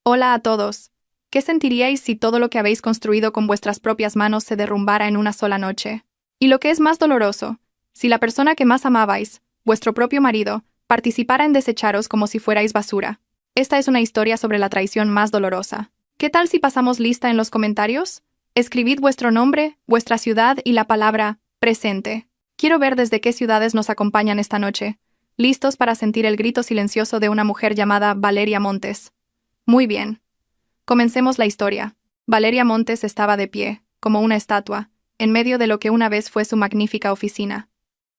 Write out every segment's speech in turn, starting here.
Hola a todos. ¿Qué sentiríais si todo lo que habéis construido con vuestras propias manos se derrumbara en una sola noche? Y lo que es más doloroso, si la persona que más amabais, vuestro propio marido, participara en desecharos como si fuerais basura. Esta es una historia sobre la traición más dolorosa. ¿Qué tal si pasamos lista en los comentarios? Escribid vuestro nombre, vuestra ciudad y la palabra presente. Quiero ver desde qué ciudades nos acompañan esta noche, listos para sentir el grito silencioso de una mujer llamada Valeria Montes. Muy bien. Comencemos la historia. Valeria Montes estaba de pie, como una estatua, en medio de lo que una vez fue su magnífica oficina.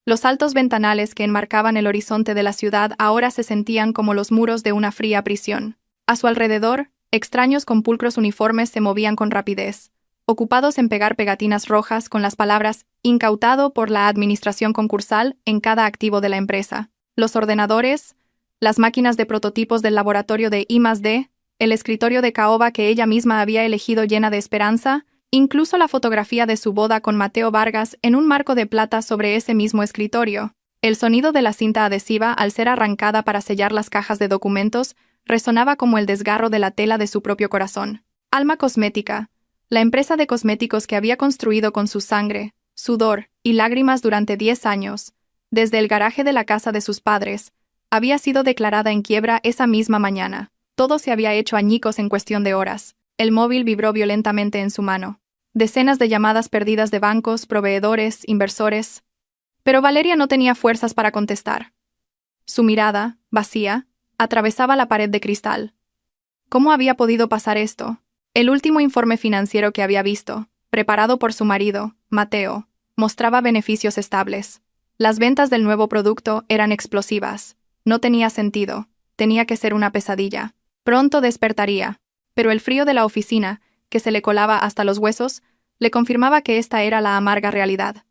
Los altos ventanales que enmarcaban el horizonte de la ciudad ahora se sentían como los muros de una fría prisión. A su alrededor, extraños con pulcros uniformes se movían con rapidez, ocupados en pegar pegatinas rojas con las palabras «incautado por la administración concursal» en cada activo de la empresa. Los ordenadores, las máquinas de prototipos del laboratorio de I+D, el escritorio de caoba que ella misma había elegido llena de esperanza, incluso la fotografía de su boda con Mateo Vargas en un marco de plata sobre ese mismo escritorio. El sonido de la cinta adhesiva, al ser arrancada para sellar las cajas de documentos, resonaba como el desgarro de la tela de su propio corazón. Alma Cosmética, la empresa de cosméticos que había construido con su sangre, sudor y lágrimas durante 10 años, desde el garaje de la casa de sus padres, había sido declarada en quiebra esa misma mañana. Todo se había hecho añicos en cuestión de horas. El móvil vibró violentamente en su mano. Decenas de llamadas perdidas de bancos, proveedores, inversores. Pero Valeria no tenía fuerzas para contestar. Su mirada, vacía, atravesaba la pared de cristal. ¿Cómo había podido pasar esto? El último informe financiero que había visto, preparado por su marido, Mateo, mostraba beneficios estables. Las ventas del nuevo producto eran explosivas. No tenía sentido. Tenía que ser una pesadilla. Pronto despertaría, pero el frío de la oficina, que se le colaba hasta los huesos, le confirmaba que esta era la amarga realidad.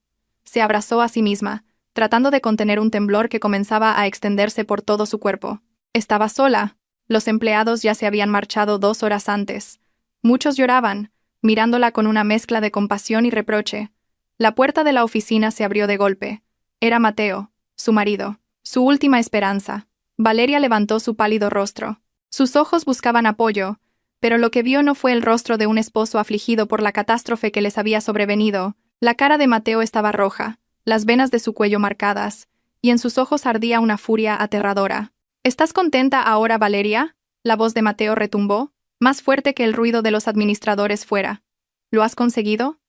Se abrazó a sí misma, tratando de contener un temblor que comenzaba a extenderse por todo su cuerpo. Estaba sola. Los empleados ya se habían marchado 2 horas antes. Muchos lloraban, mirándola con una mezcla de compasión y reproche. La puerta de la oficina se abrió de golpe. Era Mateo, su marido, su última esperanza. Valeria levantó su pálido rostro. Sus ojos buscaban apoyo, pero lo que vio no fue el rostro de un esposo afligido por la catástrofe que les había sobrevenido. La cara de Mateo estaba roja, las venas de su cuello marcadas, y en sus ojos ardía una furia aterradora. ¿Estás contenta ahora, Valeria? La voz de Mateo retumbó, más fuerte que el ruido de los administradores fuera. ¿Lo has conseguido?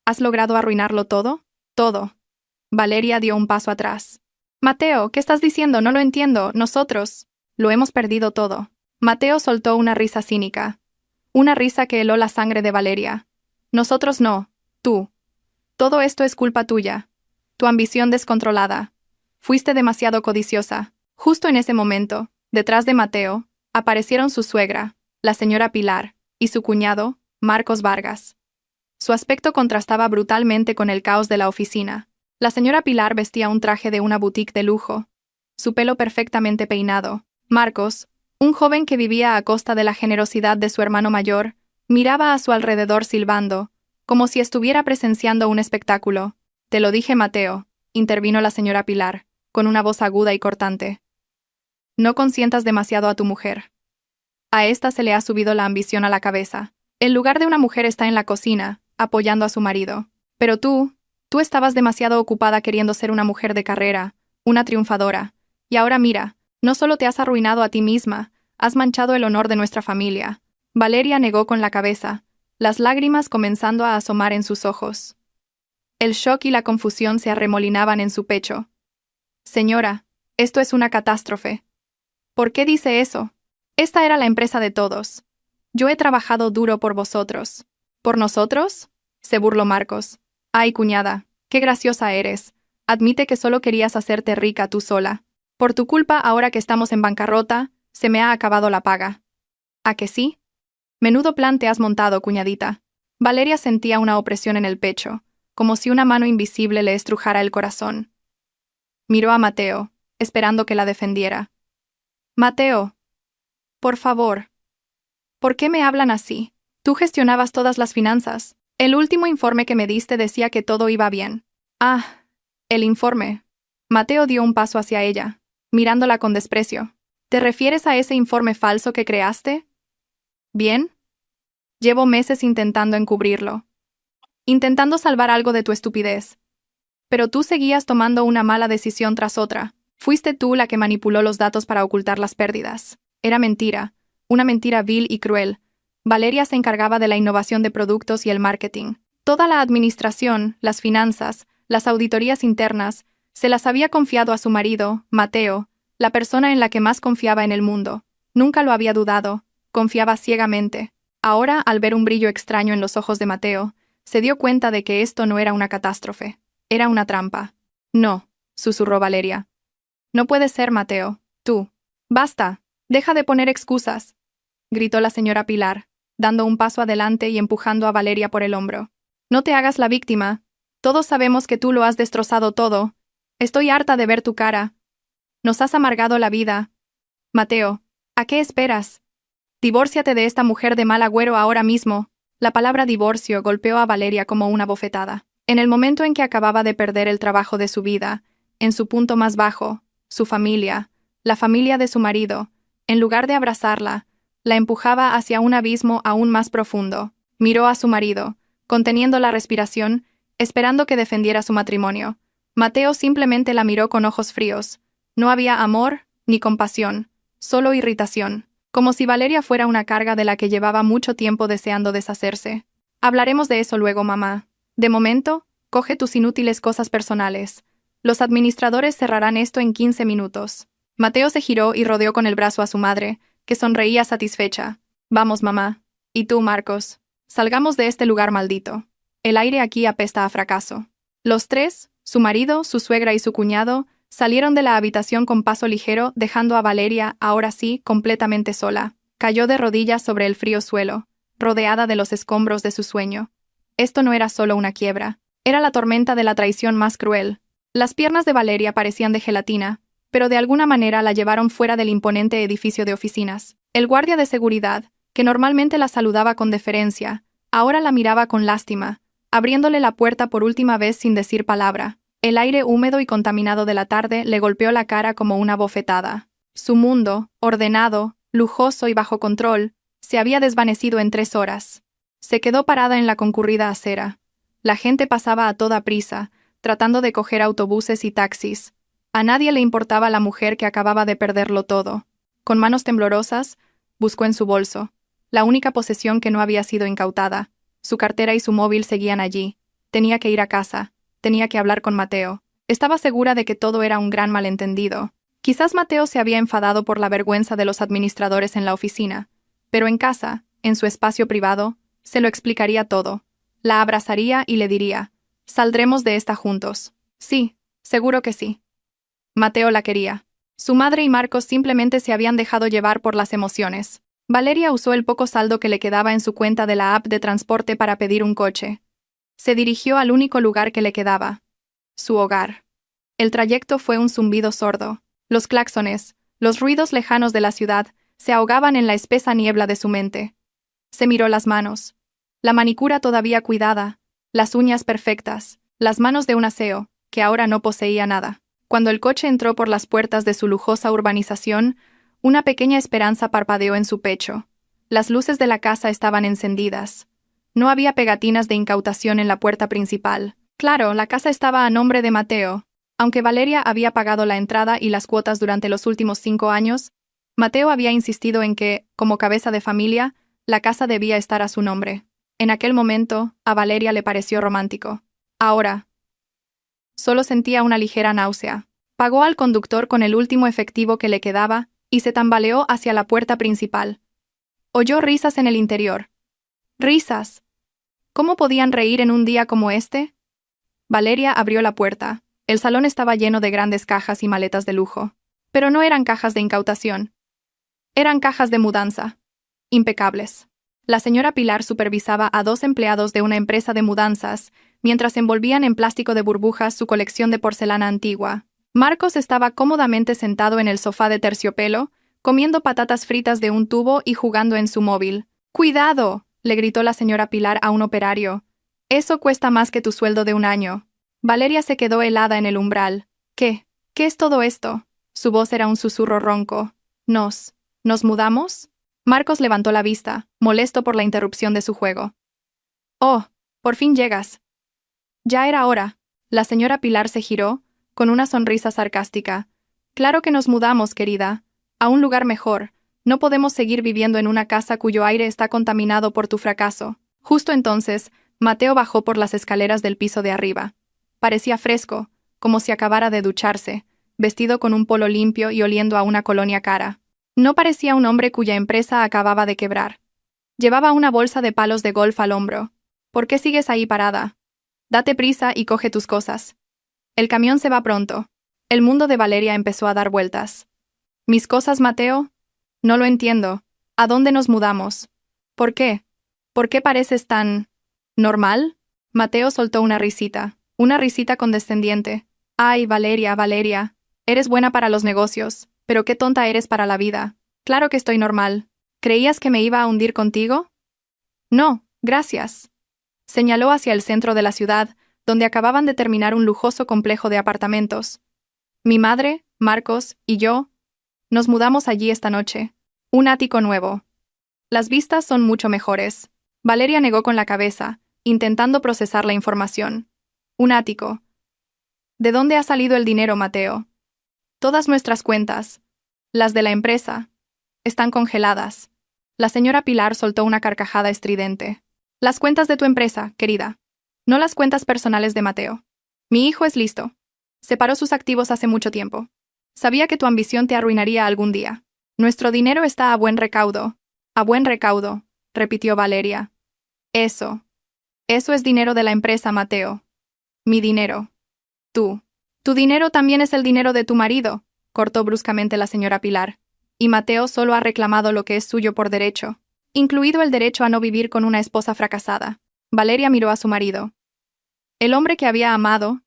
¿Has logrado arruinarlo todo? Todo. Valeria dio un paso atrás. Mateo, ¿qué estás diciendo? No lo entiendo. Nosotros lo hemos perdido todo. Mateo soltó una risa cínica. Una risa que heló la sangre de Valeria. Nosotros no. Tú. Todo esto es culpa tuya. Tu ambición descontrolada. Fuiste demasiado codiciosa. Justo en ese momento, detrás de Mateo, aparecieron su suegra, la señora Pilar, y su cuñado, Marcos Vargas. Su aspecto contrastaba brutalmente con el caos de la oficina. La señora Pilar vestía un traje de una boutique de lujo, su pelo perfectamente peinado. Marcos, un joven que vivía a costa de la generosidad de su hermano mayor, miraba a su alrededor silbando, como si estuviera presenciando un espectáculo. «Te lo dije, Mateo», intervino la señora Pilar, con una voz aguda y cortante. «No consientas demasiado a tu mujer. A esta se le ha subido la ambición a la cabeza. El lugar de una mujer está en la cocina, apoyando a su marido. Pero tú estabas demasiado ocupada queriendo ser una mujer de carrera, una triunfadora. Y ahora mira, no solo te has arruinado a ti misma, has manchado el honor de nuestra familia». Valeria negó con la cabeza, las lágrimas comenzando a asomar en sus ojos. El shock y la confusión se arremolinaban en su pecho. «Señora, esto es una catástrofe». «¿Por qué dice eso? Esta era la empresa de todos. Yo he trabajado duro por vosotros». «¿Por nosotros?», se burló Marcos. «Ay, cuñada, qué graciosa eres. Admite que solo querías hacerte rica tú sola. Por tu culpa, ahora que estamos en bancarrota, se me ha acabado la paga». «¿A que sí? Menudo plan te has montado, cuñadita». Valeria sentía una opresión en el pecho, como si una mano invisible le estrujara el corazón. Miró a Mateo, esperando que la defendiera. «Mateo, por favor. ¿Por qué me hablan así? Tú gestionabas todas las finanzas. El último informe que me diste decía que todo iba bien». «Ah, el informe». Mateo dio un paso hacia ella, mirándola con desprecio. «¿Te refieres a ese informe falso que creaste? ¿Bien? Llevo meses intentando encubrirlo. Intentando salvar algo de tu estupidez. Pero tú seguías tomando una mala decisión tras otra. Fuiste tú la que manipuló los datos para ocultar las pérdidas. Era mentira. Una mentira vil y cruel. Valeria se encargaba de la innovación de productos y el marketing. Toda la administración, las finanzas, las auditorías internas, se las había confiado a su marido, Mateo, la persona en la que más confiaba en el mundo. Nunca lo había dudado, confiaba ciegamente. Ahora, al ver un brillo extraño en los ojos de Mateo, se dio cuenta de que esto no era una catástrofe, era una trampa. No, susurró Valeria. No puede ser, Mateo. Tú. Basta. Deja de poner excusas, gritó la señora Pilar, dando un paso adelante y empujando a Valeria por el hombro. No te hagas la víctima. Todos sabemos que tú lo has destrozado todo. Estoy harta de ver tu cara. Nos has amargado la vida. Mateo, ¿a qué esperas? Divórciate de esta mujer de mal agüero ahora mismo. La palabra divorcio golpeó a Valeria como una bofetada. En el momento en que acababa de perder el trabajo de su vida, en su punto más bajo, su familia, la familia de su marido, en lugar de abrazarla, la empujaba hacia un abismo aún más profundo. Miró a su marido, conteniendo la respiración, esperando que defendiera su matrimonio. Mateo simplemente la miró con ojos fríos. No había amor ni compasión, solo irritación, como si Valeria fuera una carga de la que llevaba mucho tiempo deseando deshacerse. Hablaremos de eso luego, mamá. De momento, coge tus inútiles cosas personales. Los administradores cerrarán esto en 15 minutos. Mateo se giró y rodeó con el brazo a su madre, que sonreía satisfecha. Vamos, mamá. Y tú, Marcos. Salgamos de este lugar maldito. El aire aquí apesta a fracaso. Los tres, su marido, su suegra y su cuñado, salieron de la habitación con paso ligero, dejando a Valeria, ahora sí, completamente sola. Cayó de rodillas sobre el frío suelo, rodeada de los escombros de su sueño. Esto no era solo una quiebra. Era la tormenta de la traición más cruel. Las piernas de Valeria parecían de gelatina, pero de alguna manera la llevaron fuera del imponente edificio de oficinas. El guardia de seguridad, que normalmente la saludaba con deferencia, ahora la miraba con lástima, abriéndole la puerta por última vez sin decir palabra. El aire húmedo y contaminado de la tarde le golpeó la cara como una bofetada. Su mundo, ordenado, lujoso y bajo control, se había desvanecido en 3 horas. Se quedó parada en la concurrida acera. La gente pasaba a toda prisa, tratando de coger autobuses y taxis. A nadie le importaba la mujer que acababa de perderlo todo. Con manos temblorosas, buscó en su bolso, la única posesión que no había sido incautada. Su cartera y su móvil seguían allí. Tenía que ir a casa. Tenía que hablar con Mateo. Estaba segura de que todo era un gran malentendido. Quizás Mateo se había enfadado por la vergüenza de los administradores en la oficina, pero en casa, en su espacio privado, se lo explicaría todo. La abrazaría y le diría, «Saldremos de esta juntos». Sí, seguro que sí. Mateo la quería. Su madre y Marcos simplemente se habían dejado llevar por las emociones. Valeria usó el poco saldo que le quedaba en su cuenta de la app de transporte para pedir un coche. Se dirigió al único lugar que le quedaba. Su hogar. El trayecto fue un zumbido sordo. Los claxones, los ruidos lejanos de la ciudad, se ahogaban en la espesa niebla de su mente. Se miró las manos. La manicura todavía cuidada, las uñas perfectas, las manos de un aseo, que ahora no poseía nada. Cuando el coche entró por las puertas de su lujosa urbanización, una pequeña esperanza parpadeó en su pecho. Las luces de la casa estaban encendidas. No había pegatinas de incautación en la puerta principal. Claro, la casa estaba a nombre de Mateo. Aunque Valeria había pagado la entrada y las cuotas durante los últimos 5 años, Mateo había insistido en que, como cabeza de familia, la casa debía estar a su nombre. En aquel momento, a Valeria le pareció romántico. Ahora, solo sentía una ligera náusea. Pagó al conductor con el último efectivo que le quedaba y se tambaleó hacia la puerta principal. Oyó risas en el interior. ¡Risas! ¿Cómo podían reír en un día como este? Valeria abrió la puerta. El salón estaba lleno de grandes cajas y maletas de lujo. Pero no eran cajas de incautación. Eran cajas de mudanza. Impecables. La señora Pilar supervisaba a 2 empleados de una empresa de mudanzas, mientras envolvían en plástico de burbujas su colección de porcelana antigua. Marcos estaba cómodamente sentado en el sofá de terciopelo, comiendo patatas fritas de un tubo y jugando en su móvil. ¡Cuidado!, le gritó la señora Pilar a un operario. Eso cuesta más que tu sueldo de un año. Valeria se quedó helada en el umbral. ¿Qué? ¿Qué es todo esto? Su voz era un susurro ronco. ¿Nos mudamos? Marcos levantó la vista, molesto por la interrupción de su juego. «Oh, por fin llegas». Ya era hora. La señora Pilar se giró, con una sonrisa sarcástica. «Claro que nos mudamos, querida. A un lugar mejor. No podemos seguir viviendo en una casa cuyo aire está contaminado por tu fracaso». Justo entonces, Mateo bajó por las escaleras del piso de arriba. Parecía fresco, como si acabara de ducharse, vestido con un polo limpio y oliendo a una colonia cara. No parecía un hombre cuya empresa acababa de quebrar. Llevaba una bolsa de palos de golf al hombro. «¿Por qué sigues ahí parada? Date prisa y coge tus cosas. El camión se va pronto». El mundo de Valeria empezó a dar vueltas. «¿Mis cosas, Mateo? No lo entiendo. ¿A dónde nos mudamos? ¿Por qué? ¿Por qué pareces tan... normal?» Mateo soltó una risita condescendiente. «Ay, Valeria, Valeria. Eres buena para los negocios, pero qué tonta eres para la vida. Claro que estoy normal. ¿Creías que me iba a hundir contigo?» «No, gracias». Señaló hacia el centro de la ciudad, donde acababan de terminar un lujoso complejo de apartamentos. «Mi madre, Marcos y yo nos mudamos allí esta noche. Un ático nuevo. Las vistas son mucho mejores». Valeria negó con la cabeza, intentando procesar la información. «Un ático. ¿De dónde ha salido el dinero, Mateo?» «Todas nuestras cuentas, las de la empresa, están congeladas». La señora Pilar soltó una carcajada estridente. «Las cuentas de tu empresa, querida. No las cuentas personales de Mateo. Mi hijo es listo. Separó sus activos hace mucho tiempo. Sabía que tu ambición te arruinaría algún día. Nuestro dinero está a buen recaudo». «A buen recaudo», repitió Valeria. Eso es dinero de la empresa, Mateo. Mi dinero. Tu dinero también es el dinero de tu marido», cortó bruscamente la señora Pilar. «Y Mateo solo ha reclamado lo que es suyo por derecho, incluido el derecho a no vivir con una esposa fracasada». Valeria miró a su marido. El hombre que había amado,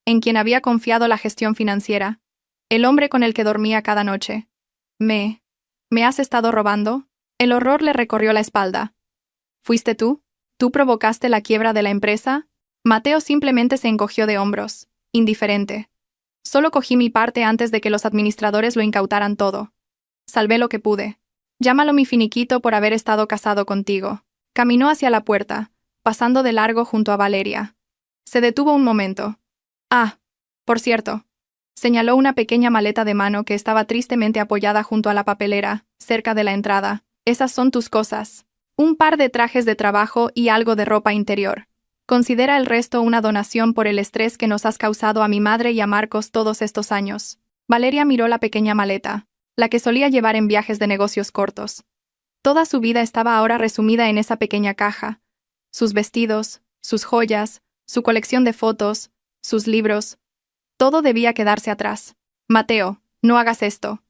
en quien había confiado la gestión financiera, el hombre con el que dormía cada noche. ¿Me has estado robando?» El horror le recorrió la espalda. «¿Fuiste tú? ¿Tú provocaste la quiebra de la empresa?» Mateo simplemente se encogió de hombros, indiferente. «Solo cogí mi parte antes de que los administradores lo incautaran todo. Salvé lo que pude. Llámalo mi finiquito por haber estado casado contigo». Caminó hacia la puerta, pasando de largo junto a Valeria. Se detuvo un momento. «Ah, por cierto». Señaló una pequeña maleta de mano que estaba tristemente apoyada junto a la papelera, cerca de la entrada. «Esas son tus cosas. Un par de trajes de trabajo y algo de ropa interior. Considera el resto una donación por el estrés que nos has causado a mi madre y a Marcos todos estos años». Valeria miró la pequeña maleta, la que solía llevar en viajes de negocios cortos. Toda su vida estaba ahora resumida en esa pequeña caja. Sus vestidos, sus joyas, su colección de fotos, sus libros. Todo debía quedarse atrás. «Mateo, no hagas esto».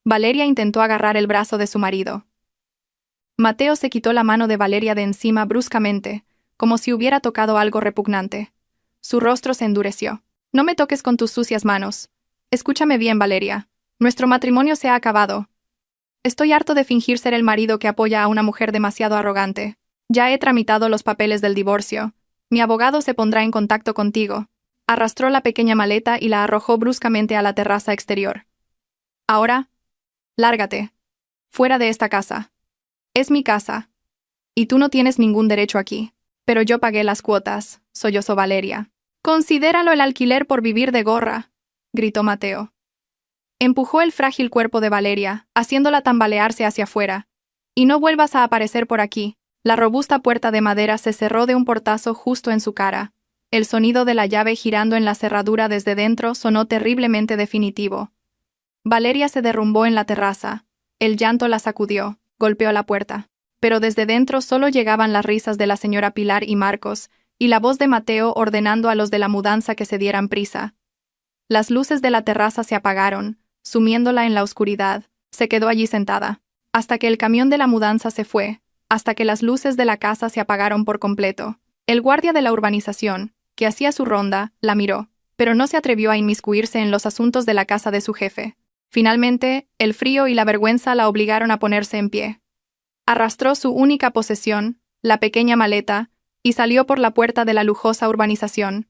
Valeria intentó agarrar el brazo de su marido. Mateo se quitó la mano de Valeria de encima bruscamente, como si hubiera tocado algo repugnante. Su rostro se endureció. «No me toques con tus sucias manos. Escúchame bien, Valeria. Nuestro matrimonio se ha acabado. Estoy harto de fingir ser el marido que apoya a una mujer demasiado arrogante. Ya he tramitado los papeles del divorcio. Mi abogado se pondrá en contacto contigo». Arrastró la pequeña maleta y la arrojó bruscamente a la terraza exterior. «Ahora, lárgate. Fuera de esta casa. Es mi casa. Y tú no tienes ningún derecho aquí». «Pero yo pagué las cuotas», sollozó Valeria. «Considéralo el alquiler por vivir de gorra», gritó Mateo. Empujó el frágil cuerpo de Valeria, haciéndola tambalearse hacia afuera. «Y no vuelvas a aparecer por aquí». La robusta puerta de madera se cerró de un portazo justo en su cara. El sonido de la llave girando en la cerradura desde dentro sonó terriblemente definitivo. Valeria se derrumbó en la terraza. El llanto la sacudió, golpeó la puerta. Pero desde dentro solo llegaban las risas de la señora Pilar y Marcos, y la voz de Mateo ordenando a los de la mudanza que se dieran prisa. Las luces de la terraza se apagaron, sumiéndola en la oscuridad. Se quedó allí sentada, hasta que el camión de la mudanza se fue, hasta que las luces de la casa se apagaron por completo. El guardia de la urbanización, que hacía su ronda, la miró, pero no se atrevió a inmiscuirse en los asuntos de la casa de su jefe. Finalmente, el frío y la vergüenza la obligaron a ponerse en pie. Arrastró su única posesión, la pequeña maleta, y salió por la puerta de la lujosa urbanización.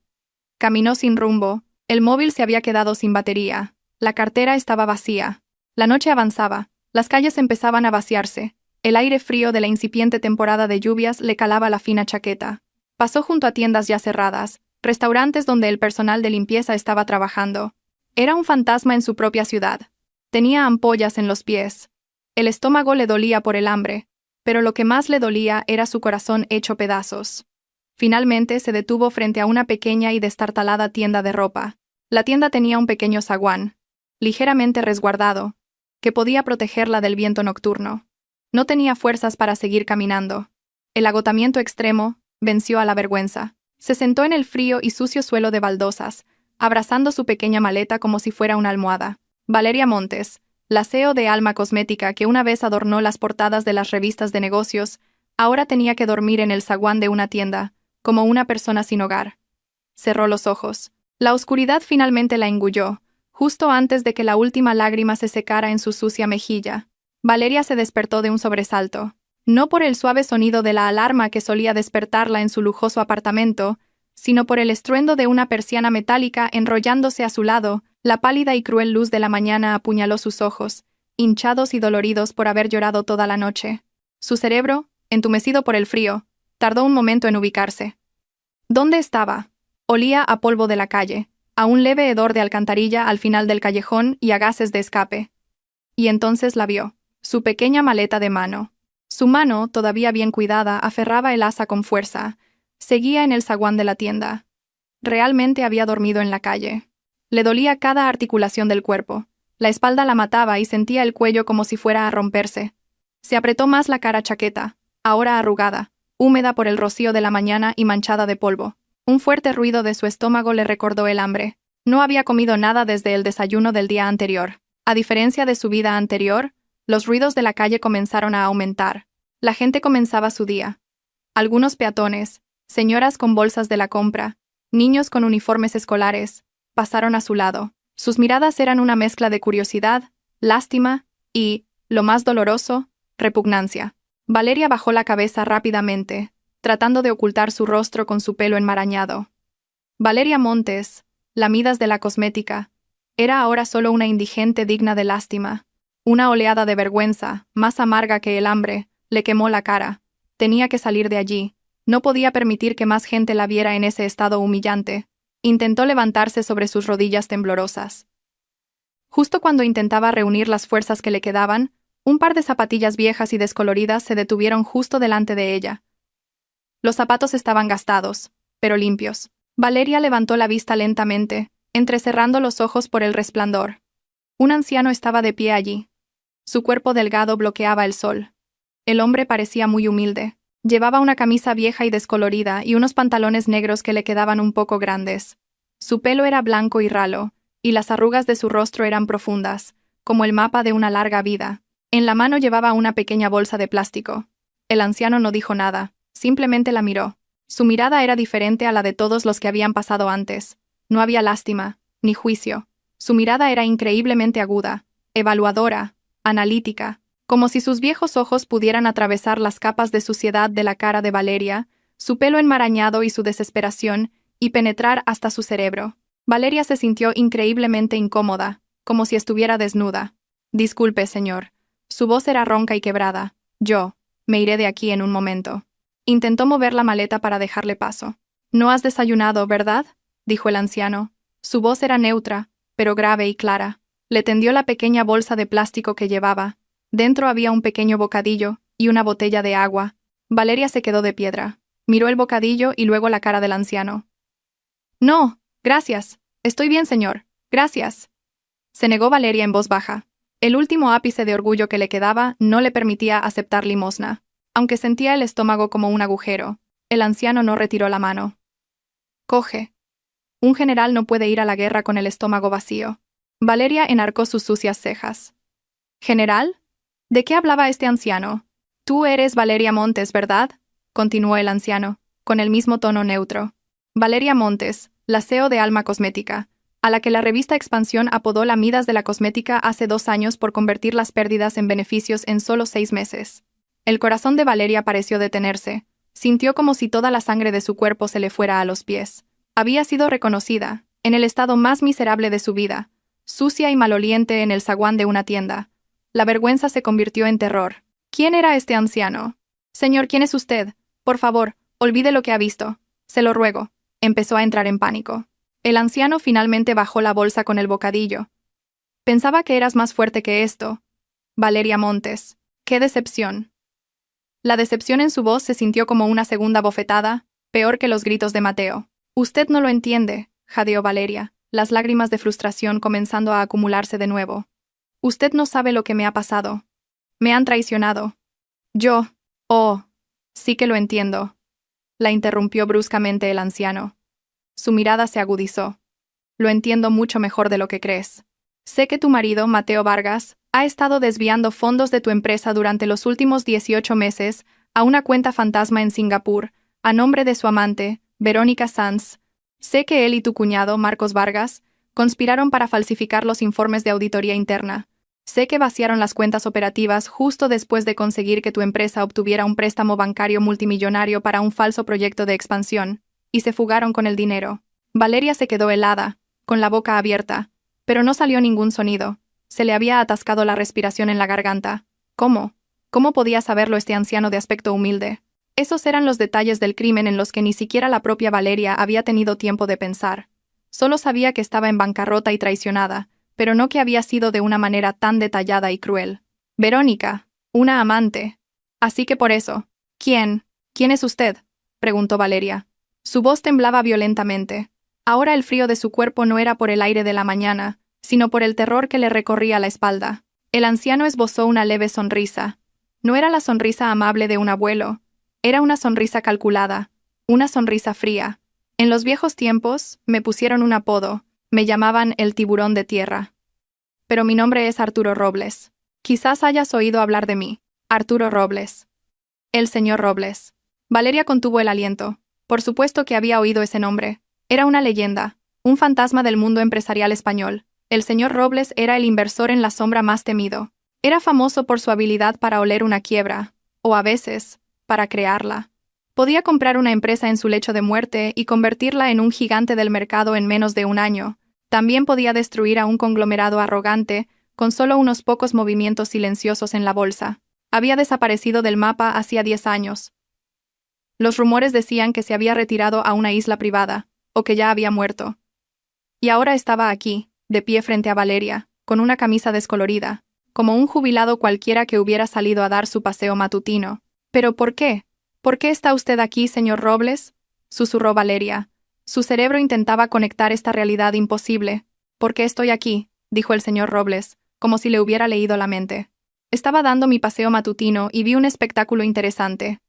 Caminó sin rumbo, el móvil se había quedado sin batería, la cartera estaba vacía. La noche avanzaba, las calles empezaban a vaciarse, El aire frío de la incipiente temporada de lluvias le calaba la fina chaqueta. Pasó junto a tiendas ya cerradas, restaurantes donde el personal de limpieza estaba trabajando. Era un fantasma en su propia ciudad. Tenía ampollas en los pies. El estómago le dolía por el hambre, pero lo que más le dolía era su corazón hecho pedazos. Finalmente se detuvo frente a una pequeña y destartalada tienda de ropa. La tienda tenía un pequeño zaguán, ligeramente resguardado, que podía protegerla del viento nocturno. No tenía fuerzas para seguir caminando. El agotamiento extremo venció a la vergüenza. Se sentó en el frío y sucio suelo de baldosas, abrazando su pequeña maleta como si fuera una almohada. Valeria Montes, la CEO de Alma Cosmética que una vez adornó las portadas de las revistas de negocios, ahora tenía que dormir en el zaguán de una tienda, como una persona sin hogar. Cerró los ojos. La oscuridad finalmente la engulló, justo antes de que la última lágrima se secara en su sucia mejilla. Valeria se despertó de un sobresalto. No por el suave sonido de la alarma que solía despertarla en su lujoso apartamento, sino por el estruendo de una persiana metálica enrollándose a su lado. La pálida y cruel luz de la mañana apuñaló sus ojos, hinchados y doloridos por haber llorado toda la noche. Su cerebro, entumecido por el frío, tardó un momento en ubicarse. ¿Dónde estaba? Olía a polvo de la calle, a un leve hedor de alcantarilla al final del callejón y a gases de escape. Y entonces la vio, su pequeña maleta de mano. Su mano, todavía bien cuidada, aferraba el asa con fuerza. Seguía en el zaguán de la tienda. Realmente había dormido en la calle. Le dolía cada articulación del cuerpo. La espalda la mataba y sentía el cuello como si fuera a romperse. Se apretó más la cara chaqueta, ahora arrugada, húmeda por el rocío de la mañana y manchada de polvo. Un fuerte ruido de su estómago le recordó el hambre. No había comido nada desde el desayuno del día anterior. A diferencia de su vida anterior, los ruidos de la calle comenzaron a aumentar. La gente comenzaba su día. Algunos peatones, señoras con bolsas de la compra, niños con uniformes escolares, pasaron a su lado. Sus miradas eran una mezcla de curiosidad, lástima y, lo más doloroso, repugnancia. Valeria bajó la cabeza rápidamente, tratando de ocultar su rostro con su pelo enmarañado. Valeria Montes, la Midas de la cosmética, era ahora solo una indigente digna de lástima. Una oleada de vergüenza, más amarga que el hambre, le quemó la cara. Tenía que salir de allí. No podía permitir que más gente la viera en ese estado humillante. Intentó levantarse sobre sus rodillas temblorosas. Justo cuando intentaba reunir las fuerzas que le quedaban, un par de zapatillas viejas y descoloridas se detuvieron justo delante de ella. Los zapatos estaban gastados, pero limpios. Valeria levantó la vista lentamente, entrecerrando los ojos por el resplandor. Un anciano estaba de pie allí. Su cuerpo delgado bloqueaba el sol. El hombre parecía muy humilde. Llevaba una camisa vieja y descolorida y unos pantalones negros que le quedaban un poco grandes. Su pelo era blanco y ralo, y las arrugas de su rostro eran profundas, como el mapa de una larga vida. En la mano llevaba una pequeña bolsa de plástico. El anciano no dijo nada, simplemente la miró. Su mirada era diferente a la de todos los que habían pasado antes. No había lástima, ni juicio. Su mirada era increíblemente aguda, evaluadora, analítica, como si sus viejos ojos pudieran atravesar las capas de suciedad de la cara de Valeria, su pelo enmarañado y su desesperación, y penetrar hasta su cerebro. Valeria se sintió increíblemente incómoda, como si estuviera desnuda. «Disculpe, señor». Su voz era ronca y quebrada. «Yo me iré de aquí en un momento». Intentó mover la maleta para dejarle paso. «No has desayunado, ¿verdad?», dijo el anciano. Su voz era neutra, pero grave y clara. Le tendió la pequeña bolsa de plástico que llevaba. Dentro había un pequeño bocadillo y una botella de agua. Valeria se quedó de piedra. Miró el bocadillo y luego la cara del anciano. «No, gracias. Estoy bien, señor. Gracias». Se negó Valeria en voz baja. El último ápice de orgullo que le quedaba no le permitía aceptar limosna. Aunque sentía el estómago como un agujero, el anciano no retiró la mano. «Coge». Un general no puede ir a la guerra con el estómago vacío. Valeria enarcó sus sucias cejas. «¿General? ¿De qué hablaba este anciano?» «Tú eres Valeria Montes, ¿verdad?», continuó el anciano, con el mismo tono neutro. Valeria Montes, la CEO de Alma Cosmética, a la que la revista Expansión apodó la Midas de la cosmética hace 2 años por convertir las pérdidas en beneficios en solo 6 meses. El corazón de Valeria pareció detenerse. Sintió como si toda la sangre de su cuerpo se le fuera a los pies. Había sido reconocida, en el estado más miserable de su vida, sucia y maloliente en el zaguán de una tienda. La vergüenza se convirtió en terror. ¿Quién era este anciano? Señor, ¿quién es usted? Por favor, olvide lo que ha visto. Se lo ruego. Empezó a entrar en pánico. El anciano finalmente bajó la bolsa con el bocadillo. Pensaba que eras más fuerte que esto. Valeria Montes. ¡Qué decepción! La decepción en su voz se sintió como una segunda bofetada, peor que los gritos de Mateo. Usted no lo entiende, jadeó Valeria, las lágrimas de frustración comenzando a acumularse de nuevo. Usted no sabe lo que me ha pasado. Me han traicionado. Yo. Oh. Sí que lo entiendo. La interrumpió bruscamente el anciano. Su mirada se agudizó. Lo entiendo mucho mejor de lo que crees. Sé que tu marido, Mateo Vargas, ha estado desviando fondos de tu empresa durante los últimos 18 meses a una cuenta fantasma en Singapur, a nombre de su amante, Verónica Sanz. Sé que él y tu cuñado, Marcos Vargas, conspiraron para falsificar los informes de auditoría interna. Sé que vaciaron las cuentas operativas justo después de conseguir que tu empresa obtuviera un préstamo bancario multimillonario para un falso proyecto de expansión, y se fugaron con el dinero. Valeria se quedó helada, con la boca abierta, pero no salió ningún sonido. Se le había atascado la respiración en la garganta. ¿Cómo? ¿Cómo podía saberlo este anciano de aspecto humilde? Esos eran los detalles del crimen en los que ni siquiera la propia Valeria había tenido tiempo de pensar. Solo sabía que estaba en bancarrota y traicionada, pero no que había sido de una manera tan detallada y cruel. Verónica, una amante. Así que por eso. ¿Quién es usted? Preguntó Valeria. Su voz temblaba violentamente. Ahora el frío de su cuerpo no era por el aire de la mañana, sino por el terror que le recorría la espalda. El anciano esbozó una leve sonrisa. No era la sonrisa amable de un abuelo. Era una sonrisa calculada, una sonrisa fría. En los viejos tiempos, me pusieron un apodo. Me llamaban el tiburón de tierra. Pero mi nombre es Arturo Robles. Quizás hayas oído hablar de mí. Arturo Robles. El señor Robles. Valeria contuvo el aliento. Por supuesto que había oído ese nombre. Era una leyenda, un fantasma del mundo empresarial español. El señor Robles era el inversor en la sombra más temido. Era famoso por su habilidad para oler una quiebra, o a veces, para crearla. Podía comprar una empresa en su lecho de muerte y convertirla en un gigante del mercado en menos de un año. También podía destruir a un conglomerado arrogante con solo unos pocos movimientos silenciosos en la bolsa. Había desaparecido del mapa hacía 10 años. Los rumores decían que se había retirado a una isla privada, o que ya había muerto. Y ahora estaba aquí, de pie frente a Valeria, con una camisa descolorida, como un jubilado cualquiera que hubiera salido a dar su paseo matutino. ¿Pero por qué? ¿Por qué está usted aquí, señor Robles? Susurró Valeria. Su cerebro intentaba conectar esta realidad imposible. ¿Por qué estoy aquí?, dijo el señor Robles, como si le hubiera leído la mente. Estaba dando mi paseo matutino y vi un espectáculo interesante.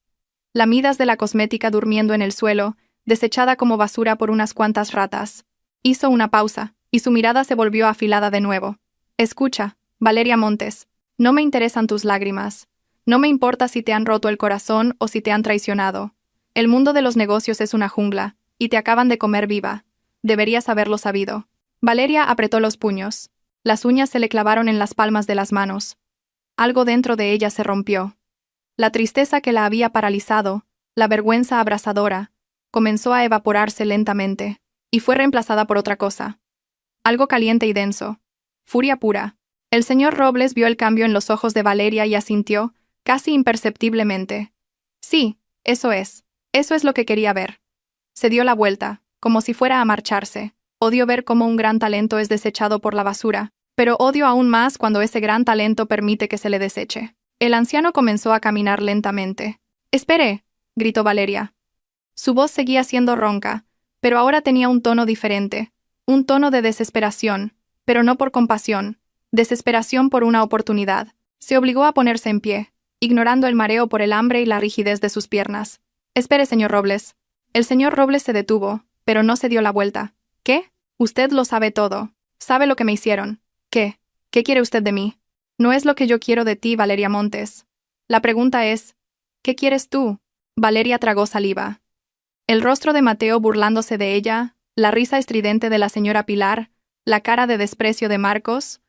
La Midas de la cosmética durmiendo en el suelo, desechada como basura por unas cuantas ratas. Hizo una pausa, y su mirada se volvió afilada de nuevo. Escucha, Valeria Montes, no me interesan tus lágrimas. No me importa si te han roto el corazón o si te han traicionado. El mundo de los negocios es una jungla, y te acaban de comer viva. Deberías haberlo sabido. Valeria apretó los puños. Las uñas se le clavaron en las palmas de las manos. Algo dentro de ella se rompió. La tristeza que la había paralizado, la vergüenza abrasadora, comenzó a evaporarse lentamente, y fue reemplazada por otra cosa. Algo caliente y denso. Furia pura. El señor Robles vio el cambio en los ojos de Valeria y asintió, casi imperceptiblemente. Sí, eso es lo que quería ver. Se dio la vuelta, como si fuera a marcharse. Odio ver cómo un gran talento es desechado por la basura, pero odio aún más cuando ese gran talento permite que se le deseche. El anciano comenzó a caminar lentamente. «Espere», gritó Valeria. Su voz seguía siendo ronca, pero ahora tenía un tono diferente, un tono de desesperación, pero no por compasión, desesperación por una oportunidad. Se obligó a ponerse en pie, ignorando el mareo por el hambre y la rigidez de sus piernas. «Espere, señor Robles». El señor Robles se detuvo, pero no se dio la vuelta. «¿Qué? Usted lo sabe todo. Sabe lo que me hicieron. ¿Qué? ¿Qué quiere usted de mí?» «No es lo que yo quiero de ti, Valeria Montes. La pregunta es, ¿qué quieres tú?» Valeria tragó saliva. El rostro de Mateo burlándose de ella, la risa estridente de la señora Pilar, la cara de desprecio de Marcos,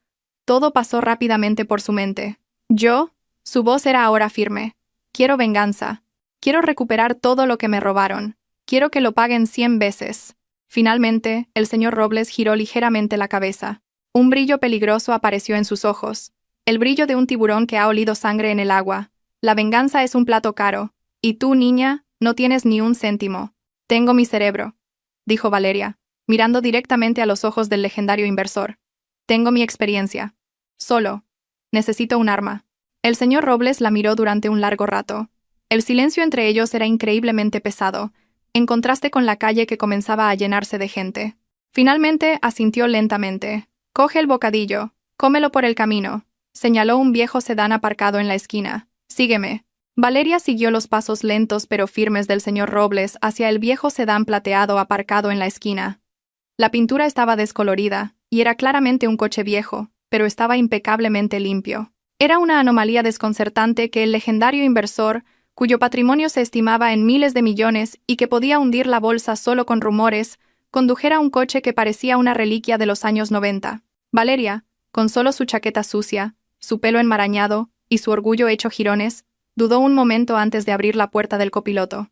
todo pasó rápidamente por su mente. «¿Yo?» Su voz era ahora firme. «Quiero venganza. Quiero recuperar todo lo que me robaron. Quiero que lo paguen 100 veces». Finalmente, el señor Robles giró ligeramente la cabeza. Un brillo peligroso apareció en sus ojos. El brillo de un tiburón que ha olido sangre en el agua. La venganza es un plato caro. Y tú, niña, no tienes ni un céntimo. Tengo mi cerebro, dijo Valeria, mirando directamente a los ojos del legendario inversor. Tengo mi experiencia. Solo. Necesito un arma. El señor Robles la miró durante un largo rato. El silencio entre ellos era increíblemente pesado, en contraste con la calle que comenzaba a llenarse de gente. Finalmente asintió lentamente. Coge el bocadillo, cómelo por el camino, señaló un viejo sedán aparcado en la esquina. Sígueme. Valeria siguió los pasos lentos pero firmes del señor Robles hacia el viejo sedán plateado aparcado en la esquina. La pintura estaba descolorida, y era claramente un coche viejo, pero estaba impecablemente limpio. Era una anomalía desconcertante que el legendario inversor, cuyo patrimonio se estimaba en miles de millones y que podía hundir la bolsa solo con rumores, condujera un coche que parecía una reliquia de los años 90. Valeria, con solo su chaqueta sucia, su pelo enmarañado y su orgullo hecho jirones, dudó un momento antes de abrir la puerta del copiloto.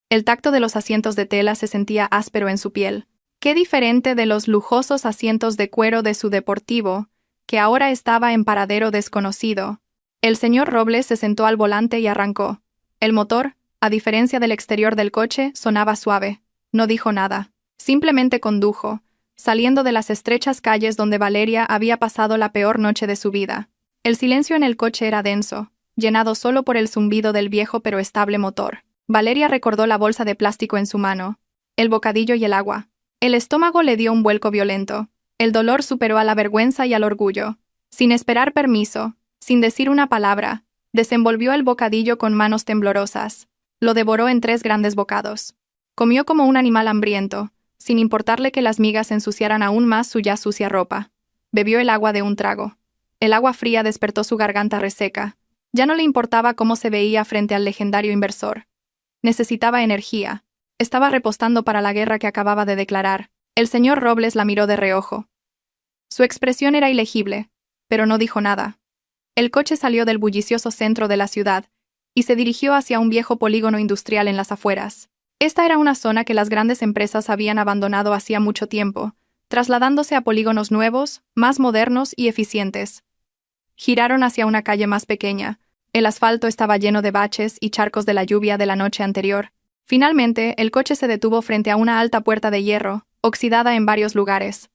El tacto de los asientos de tela se sentía áspero en su piel. Qué diferente de los lujosos asientos de cuero de su deportivo, que ahora estaba en paradero desconocido. El señor Robles se sentó al volante y arrancó. El motor, a diferencia del exterior del coche, sonaba suave. No dijo nada. Simplemente condujo, saliendo de las estrechas calles donde Valeria había pasado la peor noche de su vida. El silencio en el coche era denso, llenado solo por el zumbido del viejo pero estable motor. Valeria recordó la bolsa de plástico en su mano, el bocadillo y el agua. El estómago le dio un vuelco violento. El dolor superó a la vergüenza y al orgullo. Sin esperar permiso, sin decir una palabra, desenvolvió el bocadillo con manos temblorosas. Lo devoró en 3 grandes bocados. Comió como un animal hambriento, sin importarle que las migas ensuciaran aún más su ya sucia ropa. Bebió el agua de un trago. El agua fría despertó su garganta reseca. Ya no le importaba cómo se veía frente al legendario inversor. Necesitaba energía. Estaba repostando para la guerra que acababa de declarar. El señor Robles la miró de reojo. Su expresión era ilegible, pero no dijo nada. El coche salió del bullicioso centro de la ciudad y se dirigió hacia un viejo polígono industrial en las afueras. Esta era una zona que las grandes empresas habían abandonado hacía mucho tiempo, trasladándose a polígonos nuevos, más modernos y eficientes. Giraron hacia una calle más pequeña. El asfalto estaba lleno de baches y charcos de la lluvia de la noche anterior. Finalmente, el coche se detuvo frente a una alta puerta de hierro, oxidada en varios lugares.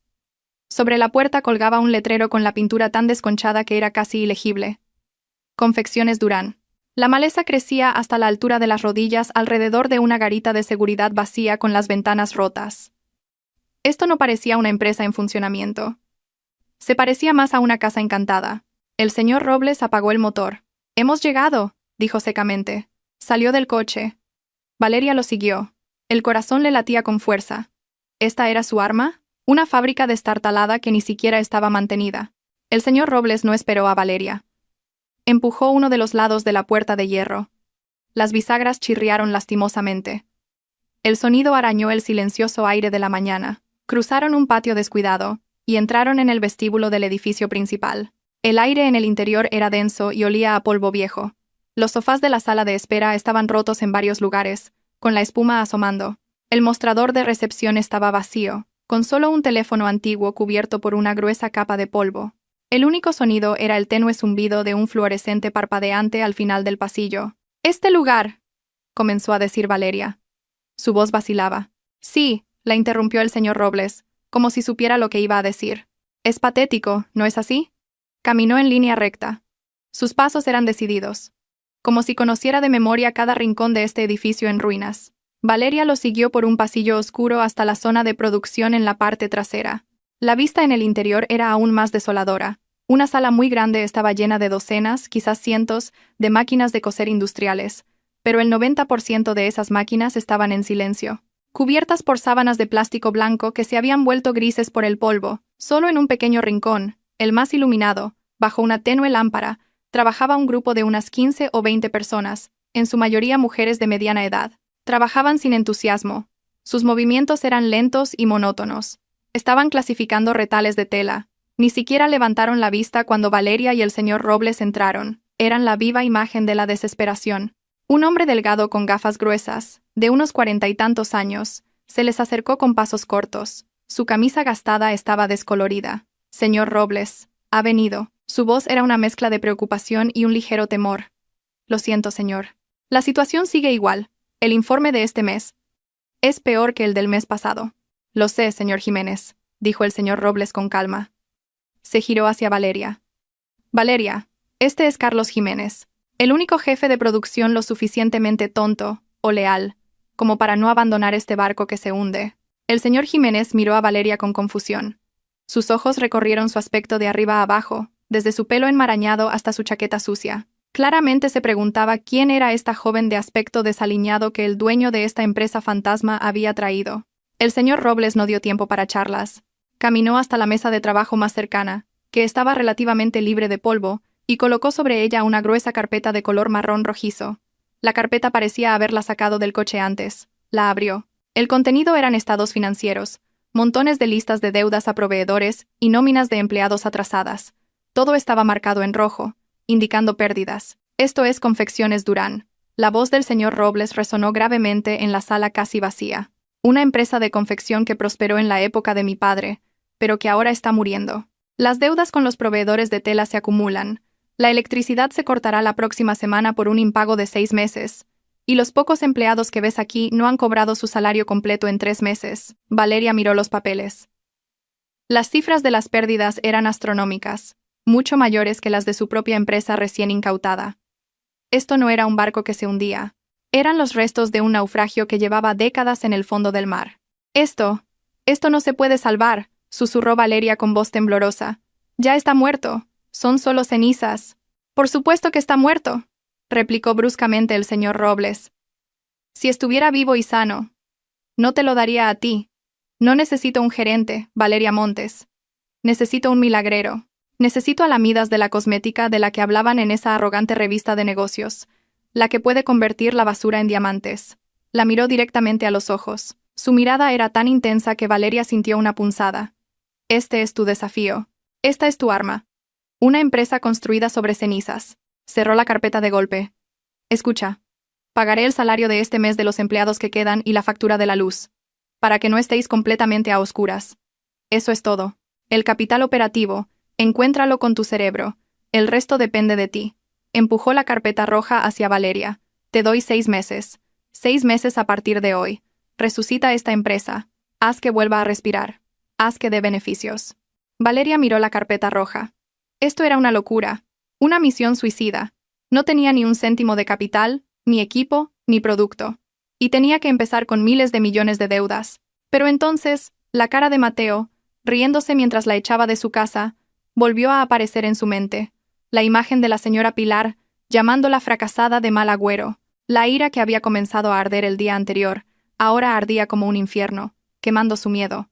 Sobre la puerta colgaba un letrero con la pintura tan desconchada que era casi ilegible. Confecciones Durán. La maleza crecía hasta la altura de las rodillas alrededor de una garita de seguridad vacía con las ventanas rotas. Esto no parecía una empresa en funcionamiento. Se parecía más a una casa encantada. El señor Robles apagó el motor. «Hemos llegado», dijo secamente. Salió del coche. Valeria lo siguió. El corazón le latía con fuerza. ¿Esta era su arma? Una fábrica destartalada que ni siquiera estaba mantenida. El señor Robles no esperó a Valeria. Empujó uno de los lados de la puerta de hierro. Las bisagras chirriaron lastimosamente. El sonido arañó el silencioso aire de la mañana. Cruzaron un patio descuidado y entraron en el vestíbulo del edificio principal. El aire en el interior era denso y olía a polvo viejo. Los sofás de la sala de espera estaban rotos en varios lugares, con la espuma asomando. El mostrador de recepción estaba vacío, con solo un teléfono antiguo cubierto por una gruesa capa de polvo. El único sonido era el tenue zumbido de un fluorescente parpadeante al final del pasillo. «Este lugar», comenzó a decir Valeria. Su voz vacilaba. «Sí», la interrumpió el señor Robles, como si supiera lo que iba a decir. «Es patético, ¿no es así?» Caminó en línea recta. Sus pasos eran decididos, como si conociera de memoria cada rincón de este edificio en ruinas. Valeria lo siguió por un pasillo oscuro hasta la zona de producción en la parte trasera. La vista en el interior era aún más desoladora. Una sala muy grande estaba llena de docenas, quizás cientos, de máquinas de coser industriales, pero el 90% de esas máquinas estaban en silencio, cubiertas por sábanas de plástico blanco que se habían vuelto grises por el polvo. Solo en un pequeño rincón, el más iluminado, bajo una tenue lámpara, trabajaba un grupo de unas 15 o 20 personas, en su mayoría mujeres de mediana edad. Trabajaban sin entusiasmo. Sus movimientos eran lentos y monótonos. Estaban clasificando retales de tela. Ni siquiera levantaron la vista cuando Valeria y el señor Robles entraron. Eran la viva imagen de la desesperación. Un hombre delgado con gafas gruesas, de unos 40 y tantos años, se les acercó con pasos cortos. Su camisa gastada estaba descolorida. «Señor Robles, ha venido». Su voz era una mezcla de preocupación y un ligero temor. Lo siento, señor. La situación sigue igual. El informe de este mes es peor que el del mes pasado. Lo sé, señor Jiménez, dijo el señor Robles con calma. Se giró hacia Valeria. Valeria, este es Carlos Jiménez, el único jefe de producción lo suficientemente tonto, o leal, como para no abandonar este barco que se hunde. El señor Jiménez miró a Valeria con confusión. Sus ojos recorrieron su aspecto de arriba a abajo, desde su pelo enmarañado hasta su chaqueta sucia. Claramente se preguntaba quién era esta joven de aspecto desaliñado que el dueño de esta empresa fantasma había traído. El señor Robles no dio tiempo para charlas. Caminó hasta la mesa de trabajo más cercana, que estaba relativamente libre de polvo, y colocó sobre ella una gruesa carpeta de color marrón rojizo. La carpeta parecía haberla sacado del coche antes. La abrió. El contenido eran estados financieros, montones de listas de deudas a proveedores y nóminas de empleados atrasadas. Todo estaba marcado en rojo, indicando pérdidas. Esto es Confecciones Durán. La voz del señor Robles resonó gravemente en la sala casi vacía. Una empresa de confección que prosperó en la época de mi padre, pero que ahora está muriendo. Las deudas con los proveedores de tela se acumulan. La electricidad se cortará la próxima semana por un impago de 6 meses. Y los pocos empleados que ves aquí no han cobrado su salario completo en 3 meses. Valeria miró los papeles. Las cifras de las pérdidas eran astronómicas, mucho mayores que las de su propia empresa recién incautada. Esto no era un barco que se hundía. Eran los restos de un naufragio que llevaba décadas en el fondo del mar. Esto no se puede salvar, susurró Valeria con voz temblorosa. Ya está muerto. Son solo cenizas. Por supuesto que está muerto, replicó bruscamente el señor Robles. Si estuviera vivo y sano, no te lo daría a ti. No necesito un gerente, Valeria Montes. Necesito un milagrero. Necesito a la Midas de la cosmética de la que hablaban en esa arrogante revista de negocios, la que puede convertir la basura en diamantes. La miró directamente a los ojos. Su mirada era tan intensa que Valeria sintió una punzada. Este es tu desafío. Esta es tu arma. Una empresa construida sobre cenizas. Cerró la carpeta de golpe. Escucha. Pagaré el salario de este mes de los empleados que quedan y la factura de la luz, para que no estéis completamente a oscuras. Eso es todo. El capital operativo, encuéntralo con tu cerebro. El resto depende de ti. Empujó la carpeta roja hacia Valeria. Te doy 6 meses. 6 meses a partir de hoy. Resucita esta empresa. Haz que vuelva a respirar. Haz que dé beneficios. Valeria miró la carpeta roja. Esto era una locura. Una misión suicida. No tenía ni un céntimo de capital, ni equipo, ni producto. Y tenía que empezar con miles de millones de deudas. Pero entonces, la cara de Mateo, riéndose mientras la echaba de su casa, volvió a aparecer en su mente. La imagen de la señora Pilar, llamándola fracasada de mal agüero. La ira que había comenzado a arder el día anterior, ahora ardía como un infierno, quemando su miedo.